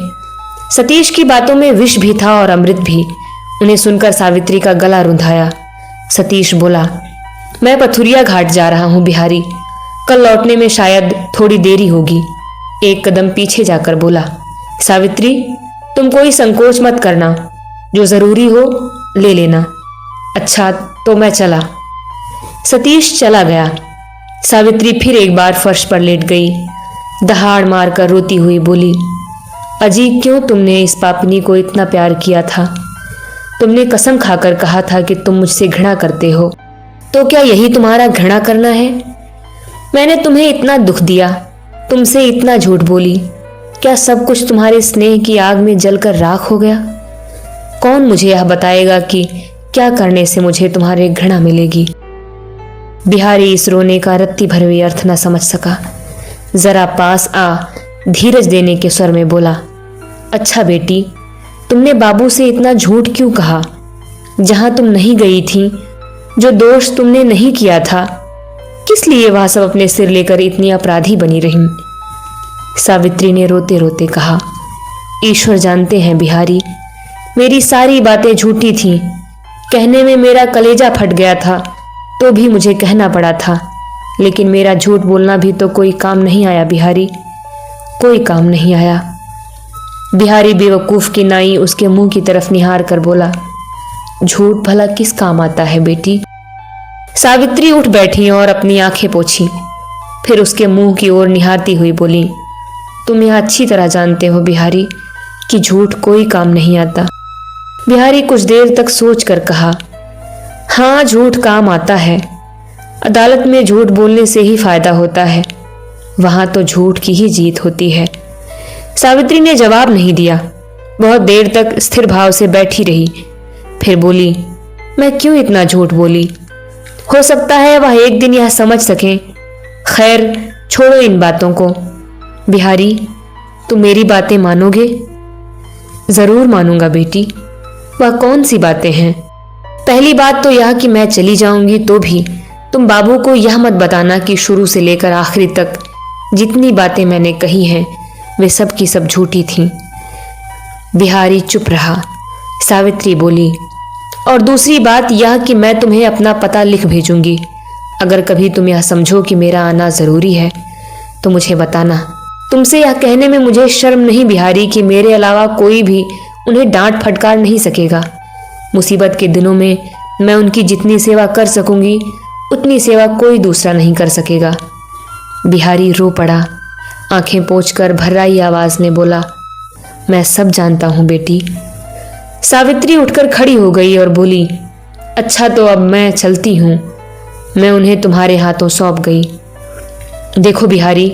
सतीश की बातों में विष भी था और अमृत भी। उन्हें सुनकर सावित्री का गला रुंधाया। सतीश बोला, मैं पथुरिया घाट जा रहा हूं बिहारी, कल लौटने में शायद थोड़ी देरी होगी। एक कदम पीछे जाकर बोला, सावित्री तुम कोई संकोच मत करना, जो जरूरी हो ले लेना। अच्छा तो मैं चला। सतीश चला गया। सावित्री फिर एक बार फर्श पर लेट गई। दहाड़ मारकर रोती हुई बोली, अजी क्यों तुमने इस पापनी को इतना प्यार किया था? तुमने कसम खाकर कहा था कि तुम मुझसे घृणा करते हो, तो क्या यही तुम्हारा घृणा करना है? मैंने तुम्हें इतना दुख दिया, तुमसे इतना झूठ बोली, क्या सब कुछ तुम्हारे स्नेह की आग में जलकर राख हो गया? कौन मुझे यह बताएगा कि क्या करने से मुझे तुम्हारे घृणा मिलेगी? बिहारी इस रोने का रत्ती भर भी अर्थ न समझ सका। जरा पास आ धीरज देने के स्वर में बोला, अच्छा बेटी, तुमने बाबू से इतना झूठ क्यों कहा? जहां तुम नहीं गई थी, जो दोष तुमने नहीं किया था, किस लिए वह सब अपने सिर लेकर इतनी अपराधी बनी रही? सावित्री ने रोते रोते कहा, ईश्वर जानते हैं बिहारी, मेरी सारी बातें झूठी थीं। कहने में मेरा कलेजा फट गया था, तो भी मुझे कहना पड़ा था। लेकिन मेरा झूठ बोलना भी तो कोई काम नहीं आया बिहारी, कोई काम नहीं आया। बिहारी बेवकूफ की नाई उसके मुंह की तरफ निहार कर बोला, झूठ भला किस काम आता है बेटी? सावित्री उठ बैठी और अपनी आंखें पोंछी, फिर उसके मुंह की ओर निहारती हुई बोली, तुम यह अच्छी तरह जानते हो बिहारी कि झूठ कोई काम नहीं आता। बिहारी कुछ देर तक सोच कर कहा, हाँ झूठ काम आता है। अदालत में झूठ बोलने से ही फायदा होता है, वहां तो झूठ की ही जीत होती है। सावित्री ने जवाब नहीं दिया। बहुत देर तक स्थिर भाव से बैठी रही, फिर बोली, मैं क्यों इतना झूठ बोली? हो सकता है वह एक दिन यह समझ सके। खैर छोड़ो इन बातों को। बिहारी तुम मेरी बातें मानोगे? जरूर मानूंगा बेटी। वह कौन सी बातें हैं? पहली बात तो यह कि मैं चली जाऊंगी तो भी तुम बाबू को यह मत बताना कि शुरू से लेकर आखिरी तक जितनी बातें मैंने कही हैं वे सब की सब झूठी थीं। बिहारी चुप रहा। सावित्री बोली, और दूसरी बात यह कि मैं तुम्हें अपना पता लिख भेजूंगी। अगर कभी तुम यह समझो कि मेरा आना जरूरी है तो मुझे बताना। तुमसे यह कहने में मुझे शर्म नहीं बिहारी कि मेरे अलावा कोई भी उन्हें डांट फटकार नहीं सकेगा। मुसीबत के दिनों में मैं उनकी जितनी सेवा कर सकूंगी उतनी सेवा कोई दूसरा नहीं कर सकेगा। बिहारी रो पड़ा। आंखें पोंछकर भर्राई आवाज में बोला, मैं सब जानता हूं बेटी। सावित्री उठकर खड़ी हो गई और बोली, अच्छा तो अब मैं चलती हूं। मैं उन्हें तुम्हारे हाथों सौंप गई। देखो बिहारी,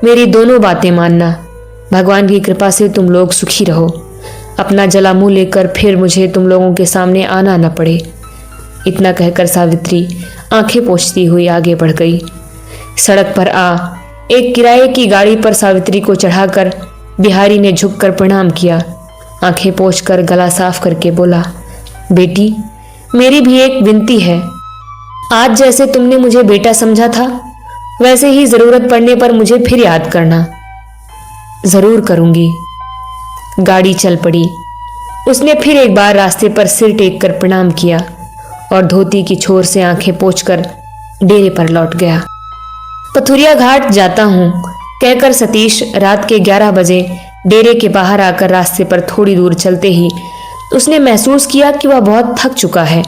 मेरी दोनों बातें मानना। भगवान की कृपा से तुम लोग सुखी रहो। अपना जला मुंह लेकर फिर मुझे तुम लोगों के सामने आना न पड़े। इतना कहकर सावित्री आंखें पोंछती हुई आगे बढ़ गई। सड़क पर एक किराए की गाड़ी पर सावित्री को चढ़ाकर बिहारी ने झुककर प्रणाम किया। आंखें पोंछकर गला साफ करके बोला, बेटी मेरी भी एक विनती है। आज जैसे तुमने मुझे बेटा समझा था, वैसे ही जरूरत पड़ने पर मुझे फिर याद करना। जरूर करूंगी। गाड़ी चल पड़ी। उसने फिर एक बार रास्ते पर सिर टेक कर प्रणाम किया और धोती की छोर से आंखें पोंछकर डेरे पर लौट गया। पथुरिया घाट जाता हूं कहकर सतीश रात के 11 बजे डेरे के बाहर आकर रास्ते पर थोड़ी दूर चलते ही उसने महसूस किया कि वह बहुत थक चुका है।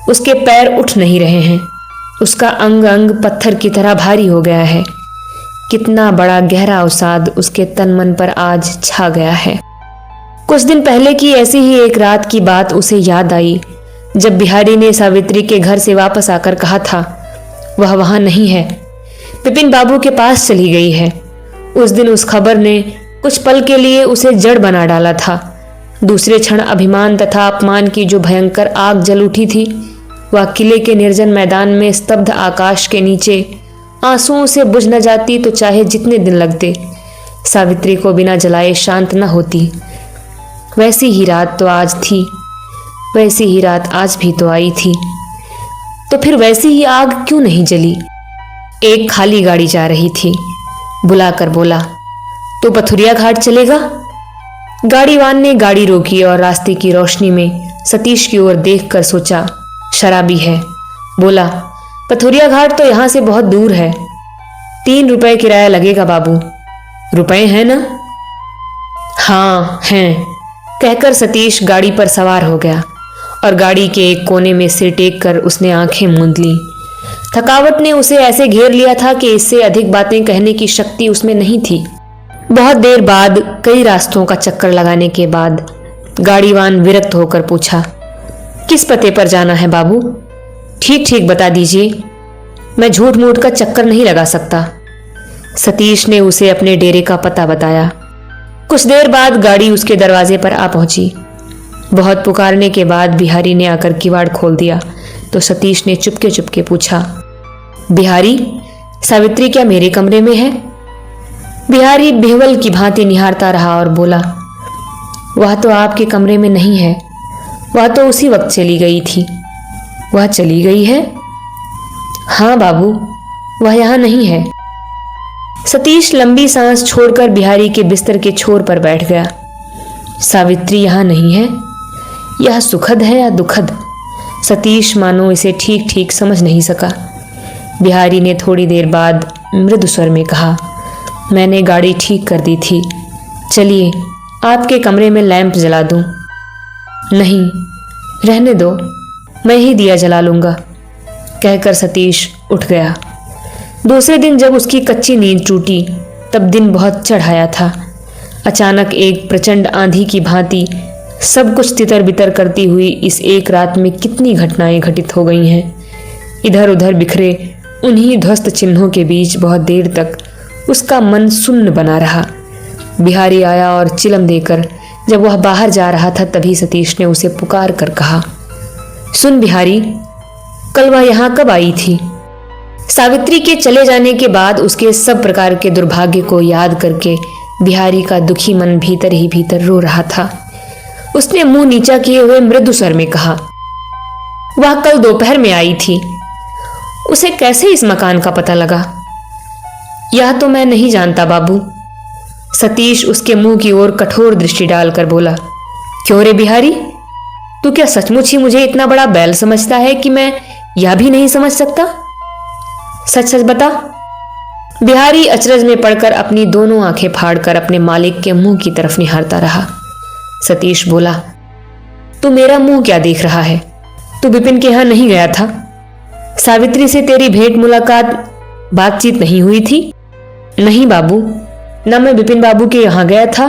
उसके पैर उठ नहीं रहे हैं। उसका अंग अंग पत्थर की तरह भारी हो गया है। कितना बड़ा गहरा अवसाद उसके तन मन पर आज छा गया है। कुछ दिन पहले की ऐसी ही एक रात की बात उसे याद आई, जब बिहारी ने सावित्री के घर से वापस आकर कहा था वह वहां नहीं है, विपिन बाबू के पास चली गई है। उस दिन उस खबर ने कुछ पल के लिए उसे जड़ बना डाला था। दूसरे क्षण अभिमान तथा अपमान की जो भयंकर आग जल उठी थी, वह किले के निर्जन मैदान में स्तब्ध आकाश के नीचे आंसुओं से बुझ न जाती तो चाहे जितने दिन लगते, सावित्री को बिना जलाए शांत न होती। वैसी ही रात तो आज थी, वैसी ही रात आज भी तो आई थी, तो फिर वैसी ही आग क्यों नहीं जली? एक खाली गाड़ी जा रही थी। बुलाकर बोला, तो पथुरिया घाट चलेगा? गाड़ीवान ने गाड़ी रोकी और रास्ते की रोशनी में सतीश की ओर देखकर सोचा, शराबी है। बोला, पथुरिया घाट तो यहां से बहुत दूर है, 3 रुपए किराया लगेगा बाबू। रुपए हैं ना? हाँ हैं, कहकर सतीश गाड़ी पर सवार हो गया और गाड़ी के एक कोने में सिर टेक कर उसने आंखें मूंद ली। थकावट ने उसे ऐसे घेर लिया था कि इससे अधिक बातें कहने की शक्ति उसमें नहीं थी। बहुत देर बाद, कई रास्तों का चक्कर लगाने के बाद, गाड़ीवान विरक्त होकर पूछा, किस पते पर जाना है बाबू? ठीक ठीक बता दीजिए, मैं झूठ मूठ का चक्कर नहीं लगा सकता। सतीश ने उसे अपने डेरे का पता बताया। कुछ देर बाद गाड़ी उसके दरवाजे पर आ पहुंची। बहुत पुकारने के बाद बिहारी ने आकर किवाड़ खोल दिया तो सतीश ने चुपके चुपके पूछा, बिहारी, सावित्री क्या मेरे कमरे में है? बिहारी बेवल की भांति निहारता रहा और बोला, वह तो आपके कमरे में नहीं है, वह तो उसी वक्त चली गई थी। वह चली गई है? हाँ बाबू, वह यहां नहीं है। सतीश लंबी सांस छोड़कर बिहारी के बिस्तर के छोर पर बैठ गया। सावित्री यहां नहीं है? यह सुखद है या दुखद? सतीश मानो इसे ठीक ठीक समझ नहीं सका। बिहारी ने थोड़ी देर बाद मृदु स्वर में कहा, मैंने गाड़ी ठीक कर दी थी, चलिए आपके कमरे में लैंप जला दूं। नहीं, रहने दो, मैं ही दिया जला लूंगा, कहकर सतीश उठ गया। दूसरे दिन जब उसकी कच्ची नींद टूटी तब दिन बहुत चढ़ाया था। अचानक एक प्रचंड आंधी की भांति सब कुछ तितर बितर करती हुई इस एक रात में कितनी घटनाएं घटित हो गई हैं। इधर उधर बिखरे उन्हीं ध्वस्त चिन्हों के बीच बहुत देर तक उसका मन सुन्न बना रहा। बिहारी आया और चिलम देकर जब वह बाहर जा रहा था तभी सतीश ने उसे पुकार कर कहा, सुन बिहारी, कल वह यहां कब आई थी? सावित्री के चले जाने के बाद उसके सब प्रकार के दुर्भाग्य को याद करके बिहारी का दुखी मन भीतर ही भीतर रो रहा था। उसने मुंह नीचा किए हुए मृदु स्वर में कहा, वह कल दोपहर में आई थी। उसे कैसे इस मकान का पता लगा? यह तो मैं नहीं जानता बाबू। सतीश उसके मुंह की ओर कठोर दृष्टि डालकर बोला, क्यों रे बिहारी, तू क्या सचमुच ही मुझे इतना बड़ा बैल समझता है कि मैं यह भी नहीं समझ सकता? सच सच बता। बिहारी अचरज में पड़कर अपनी दोनों आंखें फाड़कर अपने मालिक के मुंह की तरफ निहारता रहा। सतीश बोला, तू मेरा मुंह क्या देख रहा है? तू विपिन के यहां नहीं गया था? सावित्री से तेरी भेंट मुलाकात, बातचीत नहीं हुई थी? नहीं बाबू, न मैं विपिन बाबू के यहां गया था,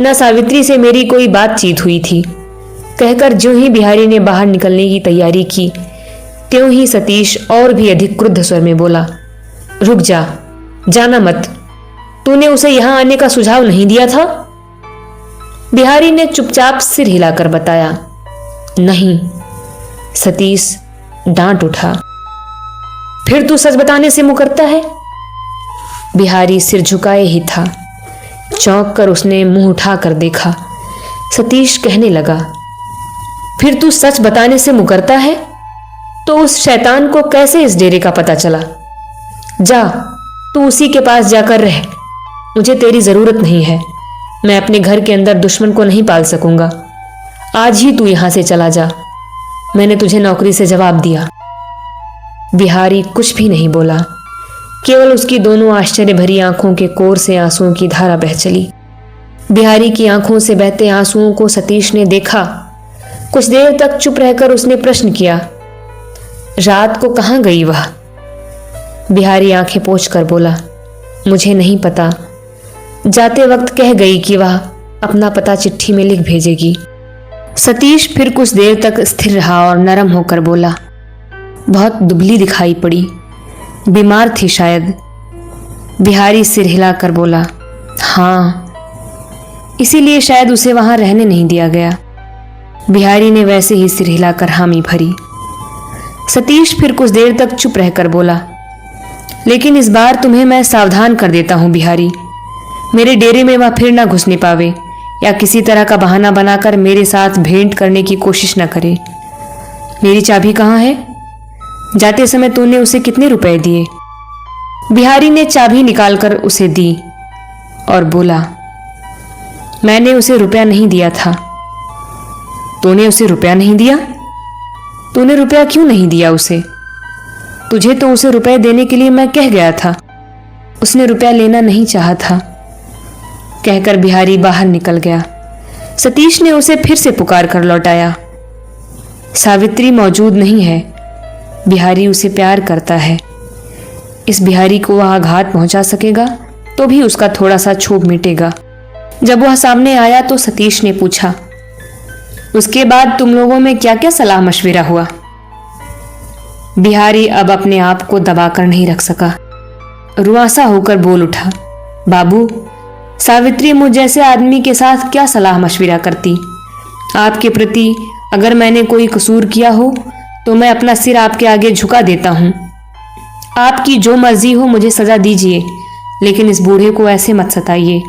न सावित्री से मेरी कोई बातचीत हुई थी, कहकर ज्यों ही बिहारी ने बाहर निकलने की तैयारी की त्यों ही सतीश और भी अधिक क्रुद्ध स्वर में बोला, रुक जा, जाना मत। तूने उसे यहां आने का सुझाव नहीं दिया था? बिहारी ने चुपचाप सिर हिलाकर बताया, नहीं। सतीश डांट उठा, फिर तू सच बताने से मुकरता है? बिहारी सिर झुकाए ही था। चौंक कर उसने मुंह उठाकर देखा। सतीश कहने लगा, फिर तू सच बताने से मुकरता है तो उस शैतान को कैसे इस डेरे का पता चला? जा, तू उसी के पास जाकर रह, मुझे तेरी जरूरत नहीं है। मैं अपने घर के अंदर दुश्मन को नहीं पाल सकूंगा। आज ही तू यहां से चला जा, मैंने तुझे नौकरी से जवाब दिया। बिहारी कुछ भी नहीं बोला, केवल उसकी दोनों आश्चर्य भरी आंखों के कोर से आंसुओं की धारा बह चली। बिहारी की आंखों से बहते आंसुओं को सतीश ने देखा। कुछ देर तक चुप रहकर उसने प्रश्न किया, रात को कहां गई वह? बिहारी आंखें पोंछकर बोला, मुझे नहीं पता, जाते वक्त कह गई कि वह अपना पता चिट्ठी में लिख भेजेगी। सतीश फिर कुछ देर तक स्थिर रहा और नरम होकर बोला, बहुत दुबली दिखाई पड़ी, बीमार थी शायद। बिहारी सिर हिलाकर बोला, हाँ, इसीलिए शायद उसे वहां रहने नहीं दिया गया। बिहारी ने वैसे ही सिर हिलाकर हामी भरी। सतीश फिर कुछ देर तक चुप रहकर बोला, लेकिन इस बार तुम्हें मैं सावधान कर देता हूं बिहारी, मेरे डेरे में वह फिर ना घुसने पावे या किसी तरह का बहाना बनाकर मेरे साथ भेंट करने की कोशिश न करे। मेरी चाबी कहाँ है? जाते समय तूने उसे कितने रुपए दिए? बिहारी ने चाबी निकालकर उसे दी और बोला, मैंने उसे रुपया नहीं दिया था। तूने उसे रुपया नहीं दिया? तूने रुपया क्यों नहीं दिया उसे? तुझे तो उसे रुपए देने के लिए मैं कह गया था। उसने रुपया लेना नहीं चाहा था। कहकर बिहारी बाहर निकल गया। सतीश ने उसे फिर से पुकार कर लौटाया। सावित्री मौजूद नहीं है। बिहारी उसे प्यार करता है। इस बिहारी को वह आघात पहुंचा सकेगा तो भी उसका थोड़ा सा क्षोभ मिटेगा। जब वह सामने आया तो सतीश ने पूछा, उसके बाद तुम लोगों में क्या क्या सलाह मशविरा हुआ? बिहारी अब अपने आप को दबाकर नहीं रख सका। रुआंसा होकर बोल उठा, बाबू, सावित्री मुझ जैसे आदमी के साथ क्या सलाह मशविरा करती? आपके प्रति अगर मैंने कोई कसूर किया हो तो मैं अपना सिर आपके आगे झुका देता हूं। आपकी जो मर्जी हो मुझे सजा दीजिए, लेकिन इस बूढ़े को ऐसे मत सताइए।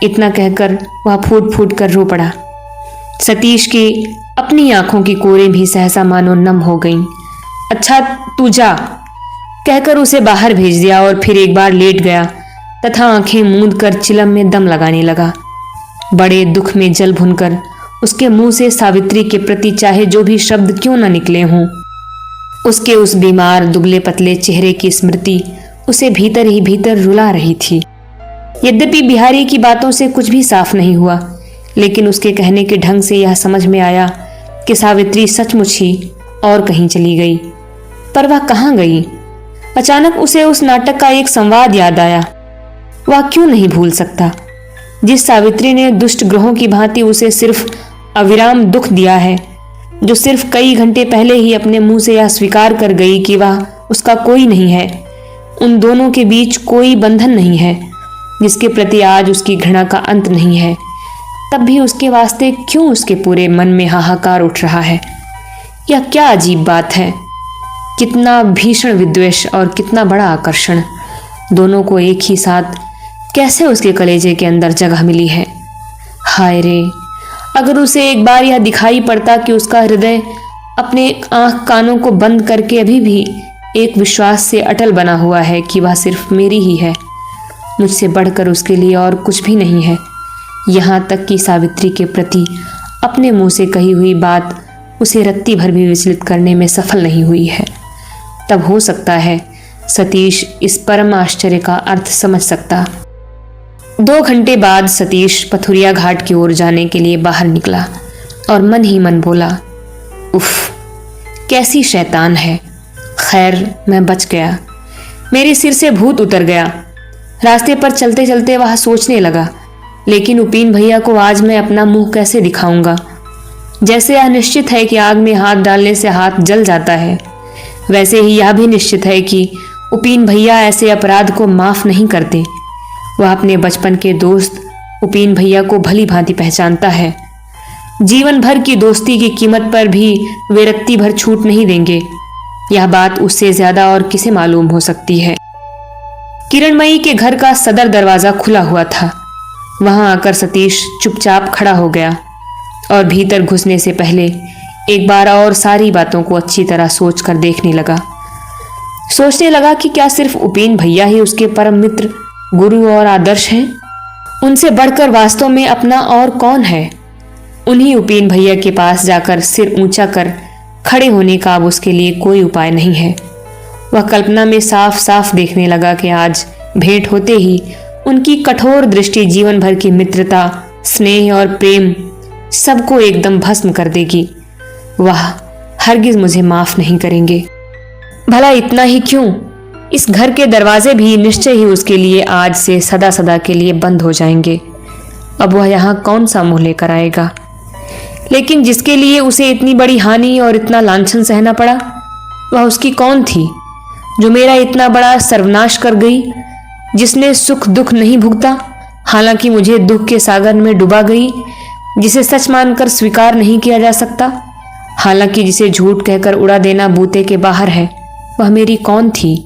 इतना कहकर वह फूट फूट कर रो पड़ा। सतीश की अपनी आंखों की कोरें भी सहसा मानो नम हो गईं। अच्छा तू जा, कहकर उसे बाहर भेज दिया और फिर एक बार लेट गया तथा आंखें मूंद कर चिलम में दम लगाने लगा। बड़े दुख में जल भुनकर उसके मुंह से सावित्री के प्रति चाहे जो भी शब्द क्यों न निकले हों, उसके उस बीमार दुबले पतले चेहरे की स्मृति उसे भीतर ही भीतर रुला रही थी। यद्यपि बिहारी की बातों से कुछ भी साफ नहीं हुआ, लेकिन उसके कहने के ढंग से यह समझ में आया कि सावित्री सचमुच ही और कहीं चली गई। पर वह कहाँ गई? अचानक उसे उस नाटक का एक संवाद याद आया। वह क्यों नहीं भूल सकता जिस सावित्री ने दुष्ट ग्रहों की भांति उसे सिर्फ अविराम दुख दिया है, जो सिर्फ कई घंटे पहले ही अपने मुंह से यह स्वीकार कर गई कि वह उसका कोई नहीं है। उन दोनों के बीच कोई बंधन नहीं है, जिसके प्रति आज उसकी घृणा का अंत नहीं है। तब भी उसके वास्ते क्यों उसके पूरे मन में हाहाकार उठ रहा है? यह क्या अजीब बात है। कितना भीषण विद्वेष और कितना बड़ा आकर्षण, दोनों को एक ही साथ कैसे उसके कलेजे के अंदर जगह मिली है। हाय रे, अगर उसे एक बार यह दिखाई पड़ता कि उसका हृदय अपने आंख कानों को बंद करके अभी भी एक विश्वास से अटल बना हुआ है कि वह सिर्फ मेरी ही है, मुझसे बढ़कर उसके लिए और कुछ भी नहीं है। यहाँ तक कि सावित्री के प्रति अपने मुंह से कही हुई बात उसे रत्ती भर भी विचलित करने में सफल नहीं हुई है। तब हो सकता है सतीश इस परम आश्चर्य का अर्थ समझ सकता। 2 घंटे बाद सतीश पथुरिया घाट की ओर जाने के लिए बाहर निकला और मन ही मन बोला, उफ, कैसी शैतान है। खैर मैं बच गया, मेरे सिर से भूत उतर गया। रास्ते पर चलते चलते वह सोचने लगा, लेकिन उपिन भैया को आज मैं अपना मुंह कैसे दिखाऊंगा। जैसे यह निश्चित है कि आग में हाथ डालने से हाथ जल जाता है, वैसे ही यह भी निश्चित है कि उपिन भैया ऐसे अपराध को माफ नहीं करते। वह अपने बचपन के दोस्त उपिन भैया को भली भांति पहचानता है। जीवन भर की दोस्ती की कीमत पर भी वे रत्ती भर छूट नहीं देंगे। यह बात उससे ज्यादा और किसे मालूम हो सकती है। किरणमयी के घर का सदर दरवाजा खुला हुआ था। वहां आकर सतीश चुपचाप खड़ा हो गया और भीतर घुसने से पहले एक बार और सारी बातों को अच्छी तरह सोच कर देखने लगा। सोचने लगा कि क्या सिर्फ उपिन भैया ही उसके परम मित्र, गुरु और आदर्श हैं? उनसे बढ़कर वास्तव में अपना और कौन है? उन्हीं उपिन भैया के पास जाकर सिर ऊंचा कर खड़े होने का अब उसके लिए कोई उपाय नहीं है। वह कल्पना में साफ साफ देखने लगा कि आज भेंट होते ही उनकी कठोर दृष्टि जीवन भर की मित्रता, स्नेह और प्रेम सबको एकदम भस्म कर देगी। वह हरगिज मुझे माफ नहीं करेंगे। भला इतना ही क्यों, इस घर के दरवाजे भी निश्चय ही उसके लिए आज से सदा सदा के लिए बंद हो जाएंगे। अब वह यहाँ कौन सा मुंह लेकर आएगा? लेकिन जिसके लिए उसे इतनी बड़ी हानि और इतना लांछन सहना पड़ा, वह उसकी कौन थी जो मेरा इतना बड़ा सर्वनाश कर गई, जिसने सुख दुख नहीं भुगता, हालांकि मुझे दुख के सागर में डुबा गई, जिसे सच मानकर स्वीकार नहीं किया जा सकता, हालांकि जिसे झूठ कहकर उड़ा देना बूते के बाहर है। वह मेरी कौन थी?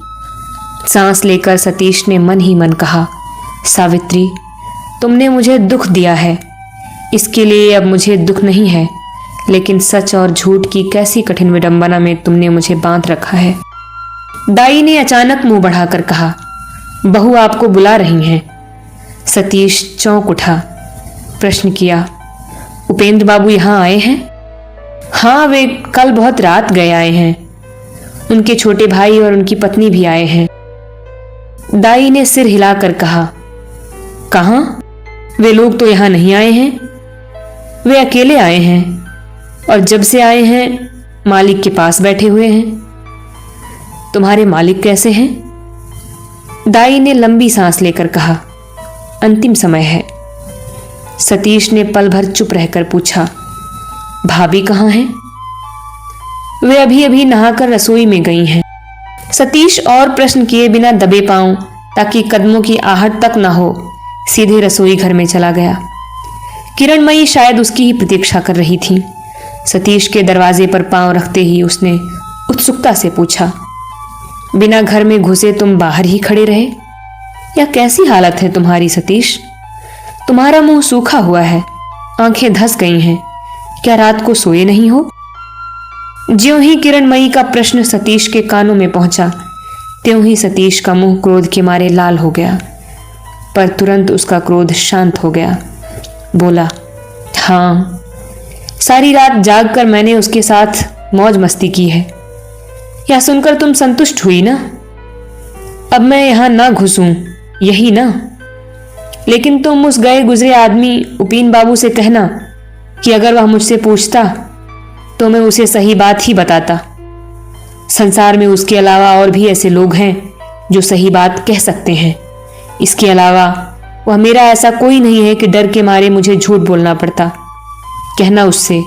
सांस लेकर सतीश ने मन ही मन कहा, सावित्री, तुमने मुझे दुख दिया है, इसके लिए अब मुझे दुख नहीं है, लेकिन सच और झूठ की कैसी कठिन विडंबना में तुमने मुझे बांध रखा है। दाई ने अचानक मुंह बढ़ाकर कहा, बहू आपको बुला रही हैं। सतीश चौंक उठा। प्रश्न किया, उपेंद्र बाबू यहाँ आए हैं? हाँ, वे कल बहुत रात गए आए हैं। उनके छोटे भाई और उनकी पत्नी भी आए हैं। दाई ने सिर हिलाकर कहा, कहाँ? वे लोग तो यहाँ नहीं आए हैं। वे अकेले आए हैं और जब से आए हैं मालिक के पास बैठे हुए हैं। तुम्हारे मालिक कैसे हैं? दाई ने लंबी सांस लेकर कहा, अंतिम समय है। सतीश ने पल भर चुप रहकर पूछा, भाभी कहाँ हैं? वे अभी अभी नहाकर रसोई में गई हैं। सतीश और प्रश्न किए बिना दबे पांव, ताकि कदमों की आहट तक ना हो, सीधे रसोई घर में चला गया। किरणमयी शायद उसकी ही प्रतीक्षा कर रही थी। सतीश के दरवाजे पर पांव रखते ही उसने उत्सुकता से पूछा, बिना घर में घुसे तुम बाहर ही खड़े रहे? या कैसी हालत है तुम्हारी सतीश? तुम्हारा मुंह सूखा हुआ है, आंखें धंस गई हैं। क्या रात को सोए नहीं हो? ज्यों ही किरणमयी का प्रश्न सतीश के कानों में पहुंचा, त्यों ही सतीश का मुंह क्रोध के मारे लाल हो गया, पर तुरंत उसका क्रोध शांत हो गया। बोला, हाँ, सारी रात जागकर मैंने उसके साथ मौज मस्ती की है। यह सुनकर तुम संतुष्ट हुई ना? अब मैं यहां ना घुसूं, यही ना? लेकिन तुम उस गए गुजरे आदमी उपेंद्र बाबू से कहना कि अगर वह मुझसे पूछता तो मैं उसे सही बात ही बताता। संसार में उसके अलावा और भी ऐसे लोग हैं जो सही बात कह सकते हैं। इसके अलावा वह मेरा ऐसा कोई नहीं है कि डर के मारे मुझे झूठ बोलना पड़ता। कहना उससे,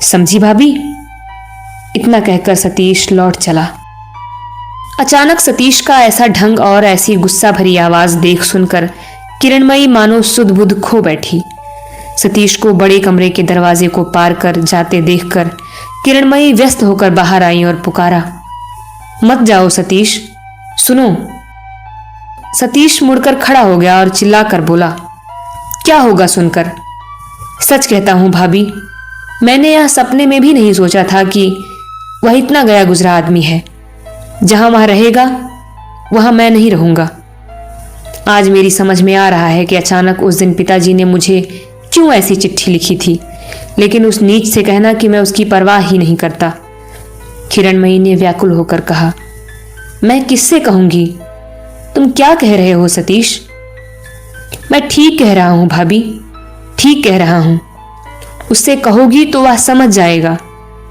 समझी भाभी? इतना कहकर सतीश लौट चला। अचानक सतीश का ऐसा ढंग और ऐसी गुस्सा भरी आवाज देख सुनकर किरणमयी मानो सुध बुध खो बैठी। सतीश को बड़े कमरे के दरवाजे को पार कर जाते देखकर किरणमयी व्यस्त होकर बाहर आई और पुकारा, मत जाओ सतीश, सुनो। सतीश मुड़कर खड़ा हो गया और चिल्लाकर बोला, क्या होगा सुनकर? सच कहता हूं भाभी, मैंने यह सपने में भी नहीं सोचा था कि वह इतना गया गुजरा आदमी है। जहां वह रहेगा वहां मैं नहीं रहूंगा। आज मेरी समझ में आ रहा है कि अचानक उस दिन पिताजी ने मुझे क्यों ऐसी चिट्ठी लिखी थी, लेकिन उस नीच से कहना कि मैं उसकी परवाह ही नहीं करता। किरणमयी ने व्याकुल होकर कहा, मैं किससे कहूंगी? तुम क्या कह रहे हो सतीश? मैं ठीक कह रहा हूं भाभी, ठीक कह रहा हूं। उससे कहोगी तो वह समझ जाएगा,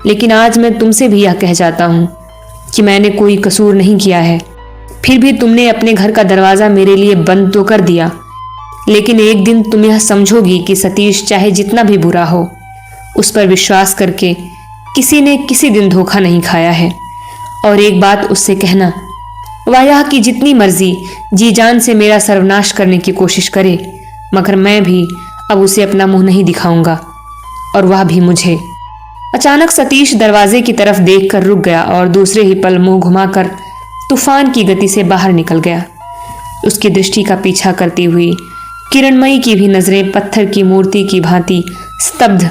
लेकिन आज मैं तुमसे भी यह कह जाता हूं कि मैंने कोई कसूर नहीं किया है। फिर भी तुमने अपने घर का दरवाजा मेरे लिए बंद तो कर दिया, लेकिन एक दिन तुम यह समझोगी कि सतीश चाहे जितना भी बुरा हो, उस पर विश्वास करके किसी ने किसी दिन धोखा नहीं खाया है। और एक बात उससे कहना, वह यह कि जितनी मर्जी जी जान से मेरा सर्वनाश करने की कोशिश करे, मगर मैं भी अब उसे अपना मुंह नहीं दिखाऊंगा, और वह भी मुझे। अचानक सतीश दरवाजे की तरफ देखकर रुक गया और दूसरे ही पल मुंह घुमाकर तूफान की गति से बाहर निकल गया। उसकी दृष्टि का पीछा करती हुई किरणमयी की भी नजरें पत्थर की मूर्ति की भांति स्तब्ध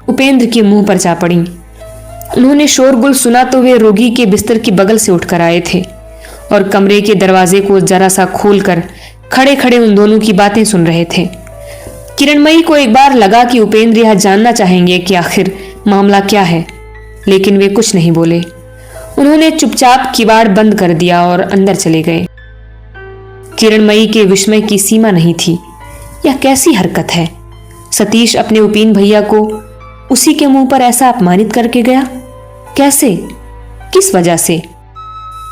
उपेंद्र के मुंह पर जा पड़ी। उन्होंने शोरगुल सुना तो वे रोगी के बिस्तर की बगल से उठकर आए थे और कमरे के दरवाजे को जरा सा खोलकर खड़े खड़े उन दोनों की बातें सुन रहे थे। किरणमयी को एक बार लगा कि उपेंद्र यह जानना चाहेंगे कि आखिर मामला क्या है, लेकिन वे कुछ नहीं बोले। उन्होंने चुपचाप किवाड़ बंद कर दिया और अंदर चले गए। किरणमयी के विस्मय की सीमा नहीं थी। यह कैसी हरकत है? सतीश अपने उपेंद्र भैया को उसी के मुंह पर ऐसा अपमानित करके गया? कैसे? किस वजह से?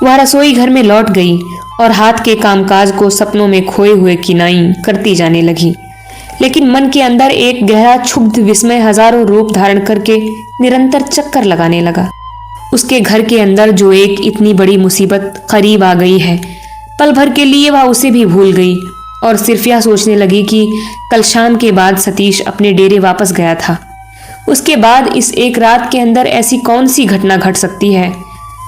वह रसोई घर में लौट गई और हाथ के कामकाज को सपनों में खोए हुए किनाई करती जाने लगी, लेकिन मन के अंदर एक गहरा क्षुब्ध विस्मय हजारों रूप धारण करके निरंतर चक्कर लगाने लगा। उसके घर के अंदर जो एक इतनी बड़ी मुसीबत करीब आ गई है, पल भर के लिए वह उसे भी भूल गई और सिर्फ यह सोचने लगी कि कल शाम के बाद सतीश अपने डेरे वापस गया था। उसके बाद इस एक रात के अंदर ऐसी कौन सी घटना घट सकती है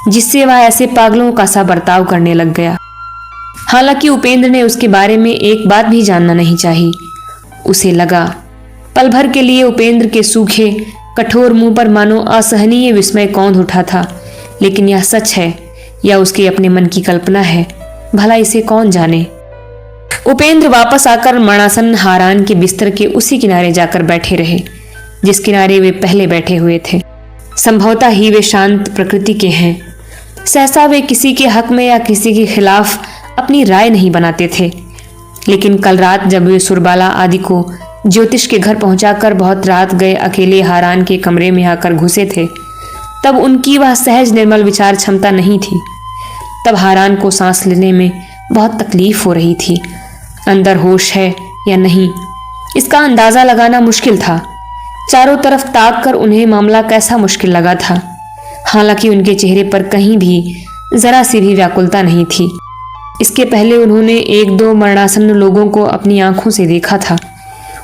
जिससे वह ऐसे पागलों का सा बर्ताव करने लग गया। हालांकि उपेंद्र ने उसके बारे में एक बात भी जानना नहीं चाहिए। उसे लगा पल भर के लिए उपेंद्र के सूखे कठोर मुंह पर मानो असहनीय विस्मय कौंध उठा था, लेकिन यह सच है या उसके अपने मन की कल्पना है, भला इसे कौन जाने। उपेंद्र वापस आकर मरणासन हारान के बिस्तर के उसी किनारे जाकर बैठे रहे जिस किनारे वे पहले बैठे हुए थे। संभवतः ही वे शांत प्रकृति के हैं। सहसा वे किसी के हक में या किसी के खिलाफ अपनी राय नहीं बनाते थे। लेकिन कल रात जब वे सुरबाला आदि को ज्योतिष के घर पहुंचाकर बहुत रात गए अकेले हारान के कमरे में आकर घुसे थे, तब उनकी वह सहज निर्मल विचार क्षमता नहीं थी। तब हारान को सांस लेने में बहुत तकलीफ हो रही थी। अंदर होश है या नहीं, इसका अंदाजा लगाना मुश्किल था। चारों तरफ ताक कर उन्हें मामला कैसा मुश्किल लगा था। हालांकि उनके चेहरे पर कहीं भी जरा सी भी व्याकुलता नहीं थी। इसके पहले उन्होंने एक दो मरणासन्न लोगों को अपनी आंखों से देखा था।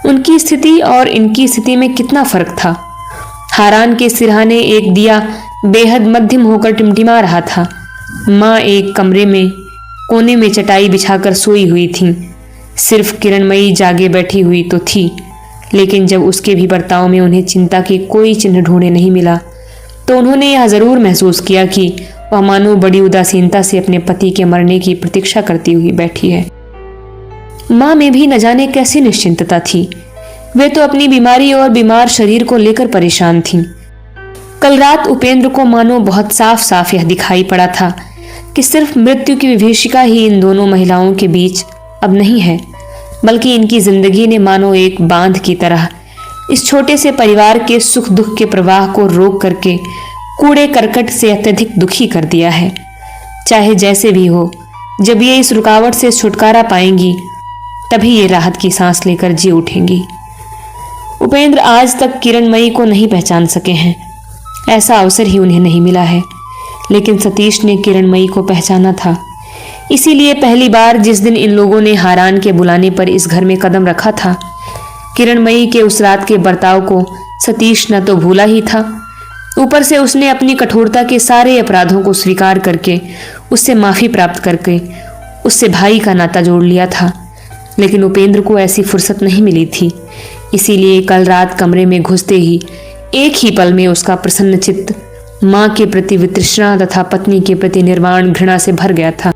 उनकी स्थिति और इनकी स्थिति में कितना फर्क था। हारान के सिरहाने एक दिया बेहद मध्यम होकर टिमटिमा रहा था। माँ एक कमरे में कोने में चटाई बिछाकर सोई हुई थी। सिर्फ किरणमयी जागे बैठी हुई तो थी, लेकिन जब उसके भी बर्ताव में उन्हें चिंता के कोई चिन्ह ढूंढे नहीं मिला तो उन्होंने यह जरूर महसूस किया कि वह मानो बड़ी उदासीनता से अपने पति के मरने की प्रतीक्षा करती हुई बैठी है। माँ में भी न जाने कैसी निश्चिंतता थी। वे तो अपनी बीमारी और बीमार शरीर को लेकर परेशान थीं। कल रात उपेंद्र को मानो बहुत साफ साफ यह दिखाई पड़ा था कि सिर्फ मृत्यु की विभीषिका ही इन दोनों महिलाओं के बीच अब नहीं है, बल्कि इनकी जिंदगी ने मानो एक बांध की तरह इस छोटे से परिवार के सुख दुख के प्रवाह को रोक करके कूड़े करकट से अत्यधिक दुखी कर दिया है। चाहे जैसे भी हो, जब ये इस रुकावट से छुटकारा पाएंगी तभी ये राहत की सांस लेकर जी उठेंगी। उपेंद्र आज तक किरणमयी को नहीं पहचान सके हैं। ऐसा अवसर ही उन्हें नहीं मिला है। लेकिन सतीश ने किरणमयी को पहचाना था। इसीलिए पहली बार जिस दिन इन लोगों ने हारान के बुलाने पर इस घर में कदम रखा था, किरणमयी के उस रात के बर्ताव को सतीश न तो भूला ही था, ऊपर से उसने अपनी कठोरता के सारे अपराधों को स्वीकार करके उससे माफी प्राप्त करके उससे भाई का नाता जोड़ लिया था। लेकिन उपेंद्र को ऐसी फुर्सत नहीं मिली थी। इसीलिए कल रात कमरे में घुसते ही एक ही पल में उसका प्रसन्न चित्त माँ के प्रति वितृष्णा तथा पत्नी के प्रति निर्वाण घृणा से भर गया था।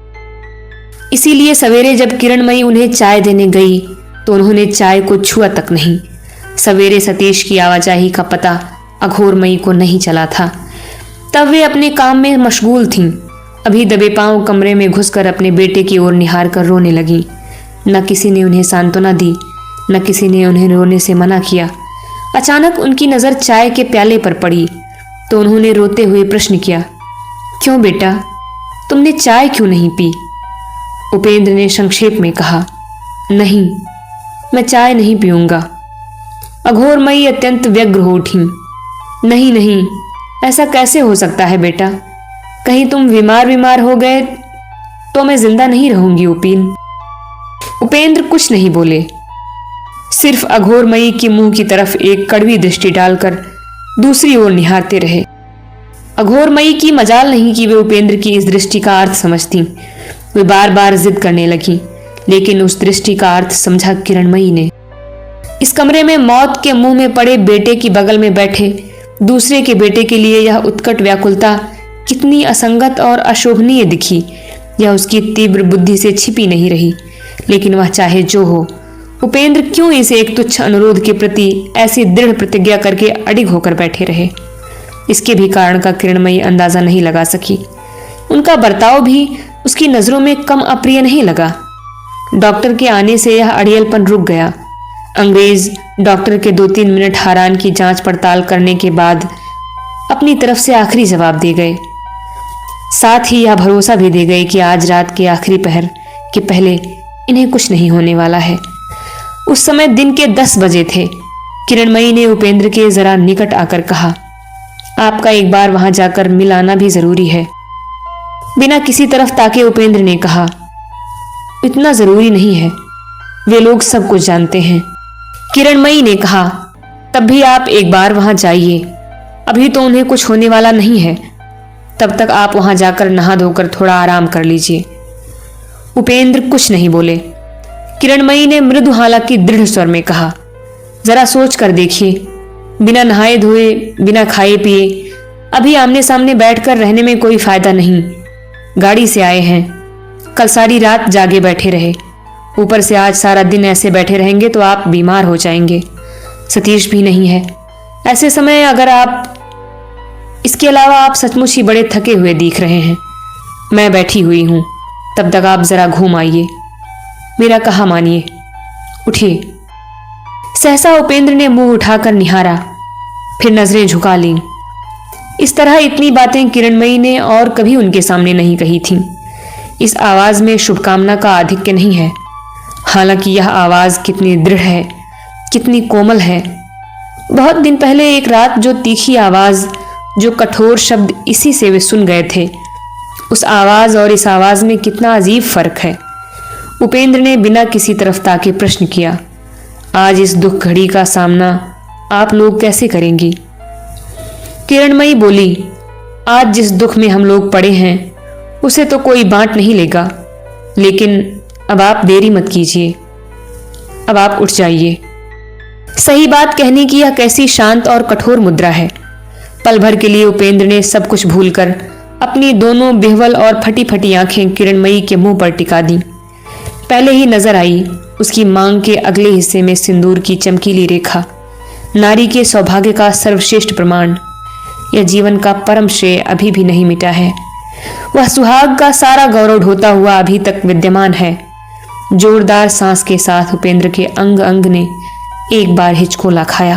इसीलिए सवेरे जब किरणमयी उन्हें चाय देने गई तो उन्होंने चाय को छुआ तक नहीं। सवेरे सतीश की आवाजाही का पता अघोरमयी को नहीं चला था। तब वे अपने काम में मशगूल थीं। अभी दबे पांव कमरे में घुसकर अपने बेटे की ओर निहार कर रोने लगी। न किसी ने उन्हें सांत्वना दी, न किसी ने उन्हें रोने से मना किया। अचानक उनकी नजर चाय के प्याले पर पड़ी तो उन्होंने रोते हुए प्रश्न किया, क्यों बेटा, तुमने चाय क्यों नहीं पी? उपेंद्र ने संक्षेप में कहा, नहीं, मैं चाय नहीं पीऊंगा। अघोरमयी अत्यंत व्यग्र हो उठी। नहीं नहीं, ऐसा कैसे हो सकता है बेटा? कहीं तुम बीमार हो गए तो मैं जिंदा नहीं रहूंगी उपेन। उपेंद्र कुछ नहीं बोले, सिर्फ अघोरमयी के मुंह की तरफ एक कड़वी दृष्टि डालकर दूसरी ओर निहारते रहे। अघोरमयी की मजाल नहीं कि वे उपेंद्र की इस दृष्टि का अर्थ समझती। वे बार बार जिद करने लगी, लेकिन उस दृष्टि का अर्थ समझा किरणमयी ने। इस कमरे में मौत के मुंह में पड़े बेटे की बगल में बैठे दूसरे के बेटे के लिए यह उत्कट व्याकुलता कितनी असंगत और अशोभनीय दिखी, यह उसकी तीव्र बुद्धि से छिपी नहीं रही। लेकिन वह चाहे जो हो, उपेंद्र क्यों इस एक तुच्छ अनुरोध के प्रति ऐसी दृढ़ प्रतिज्ञा करके अडिग होकर बैठे रहे, इसके भी कारण का किरणमयी अंदाजा नहीं लगा सकी। उनका बर्ताव भी उसकी नजरों में कम अप्रिय नहीं लगा। डॉक्टर के आने से यह अड़ियलपन रुक गया। अंग्रेज डॉक्टर के 2-3 मिनट हारान की जांच पड़ताल करने के बाद अपनी तरफ से आखिरी जवाब दे गए। साथ ही यह भरोसा भी दे गए कि आज रात के आखिरी पहर के पहले इन्हें कुछ नहीं होने वाला है। उस समय दिन के 10 बजे थे। किरणमयी ने उपेंद्र के जरा निकट आकर कहा, आपका एक बार वहां जाकर मिल आना भी जरूरी है। बिना किसी तरफ ताके उपेंद्र ने कहा, इतना जरूरी नहीं है, वे लोग सब कुछ जानते हैं। किरणमयी ने कहा, तब भी आप एक बार वहां जाइए, अभी तो उन्हें कुछ होने वाला नहीं है, तब तक आप वहां जाकर नहा धोकर थोड़ा आराम कर लीजिए। उपेंद्र कुछ नहीं बोले। किरणमयी ने मृदु हालांकि दृढ़ स्वर में कहा, जरा सोच कर देखिए, बिना नहाए धोए, बिना खाए पिए अभी आमने सामने बैठकर रहने में कोई फायदा नहीं। गाड़ी से आए हैं, कल सारी रात जागे बैठे रहे, ऊपर से आज सारा दिन ऐसे बैठे रहेंगे तो आप बीमार हो जाएंगे। सतीश भी नहीं है। ऐसे समय अगर आप इसके अलावा आप सचमुच ही बड़े थके हुए दिख रहे हैं। मैं बैठी हुई हूं, तब तक आप जरा घूम आइए। मेरा कहा मानिए, उठिए। सहसा उपेंद्र ने मुंह उठाकर निहारा, फिर नजरें झुका लीं। इस तरह इतनी बातें किरणमयी ने और कभी उनके सामने नहीं कही थीं। इस आवाज में शुभकामना का आधिक्य नहीं है। हालांकि यह आवाज कितनी दृढ़ है, कितनी कोमल है। बहुत दिन पहले एक रात जो तीखी आवाज, जो कठोर शब्द इसी से वे सुन गए थे, उस आवाज और इस आवाज में कितना अजीब फर्क है। उपेंद्र ने बिना किसी तरफ ताके प्रश्न किया, आज इस दुख घड़ी का सामना आप लोग कैसे करेंगी? किरणमयी बोली, आज जिस दुख में हम लोग पड़े हैं उसे तो कोई बांट नहीं लेगा, लेकिन अब आप देरी मत कीजिए, अब आप उठ जाइए। सही बात कहने की यह कैसी शांत और कठोर मुद्रा है। पल भर के लिए उपेंद्र ने सब कुछ भूलकर अपनी दोनों बिहवल और फटी फटी आंखें किरणमयी के मुंह पर टिका दी। पहले ही नजर आई उसकी मांग के अगले हिस्से में सिंदूर की चमकीली रेखा, नारी के सौभाग्य का सर्वश्रेष्ठ प्रमाण। यह जीवन का परम श्रेय अभी भी नहीं मिटा है। वह सुहाग का सारा गौरव ढोता हुआ अभी तक विद्यमान है। जोरदार सांस के साथ उपेंद्र के अंग अंग ने एक बार हिचकोला खाया।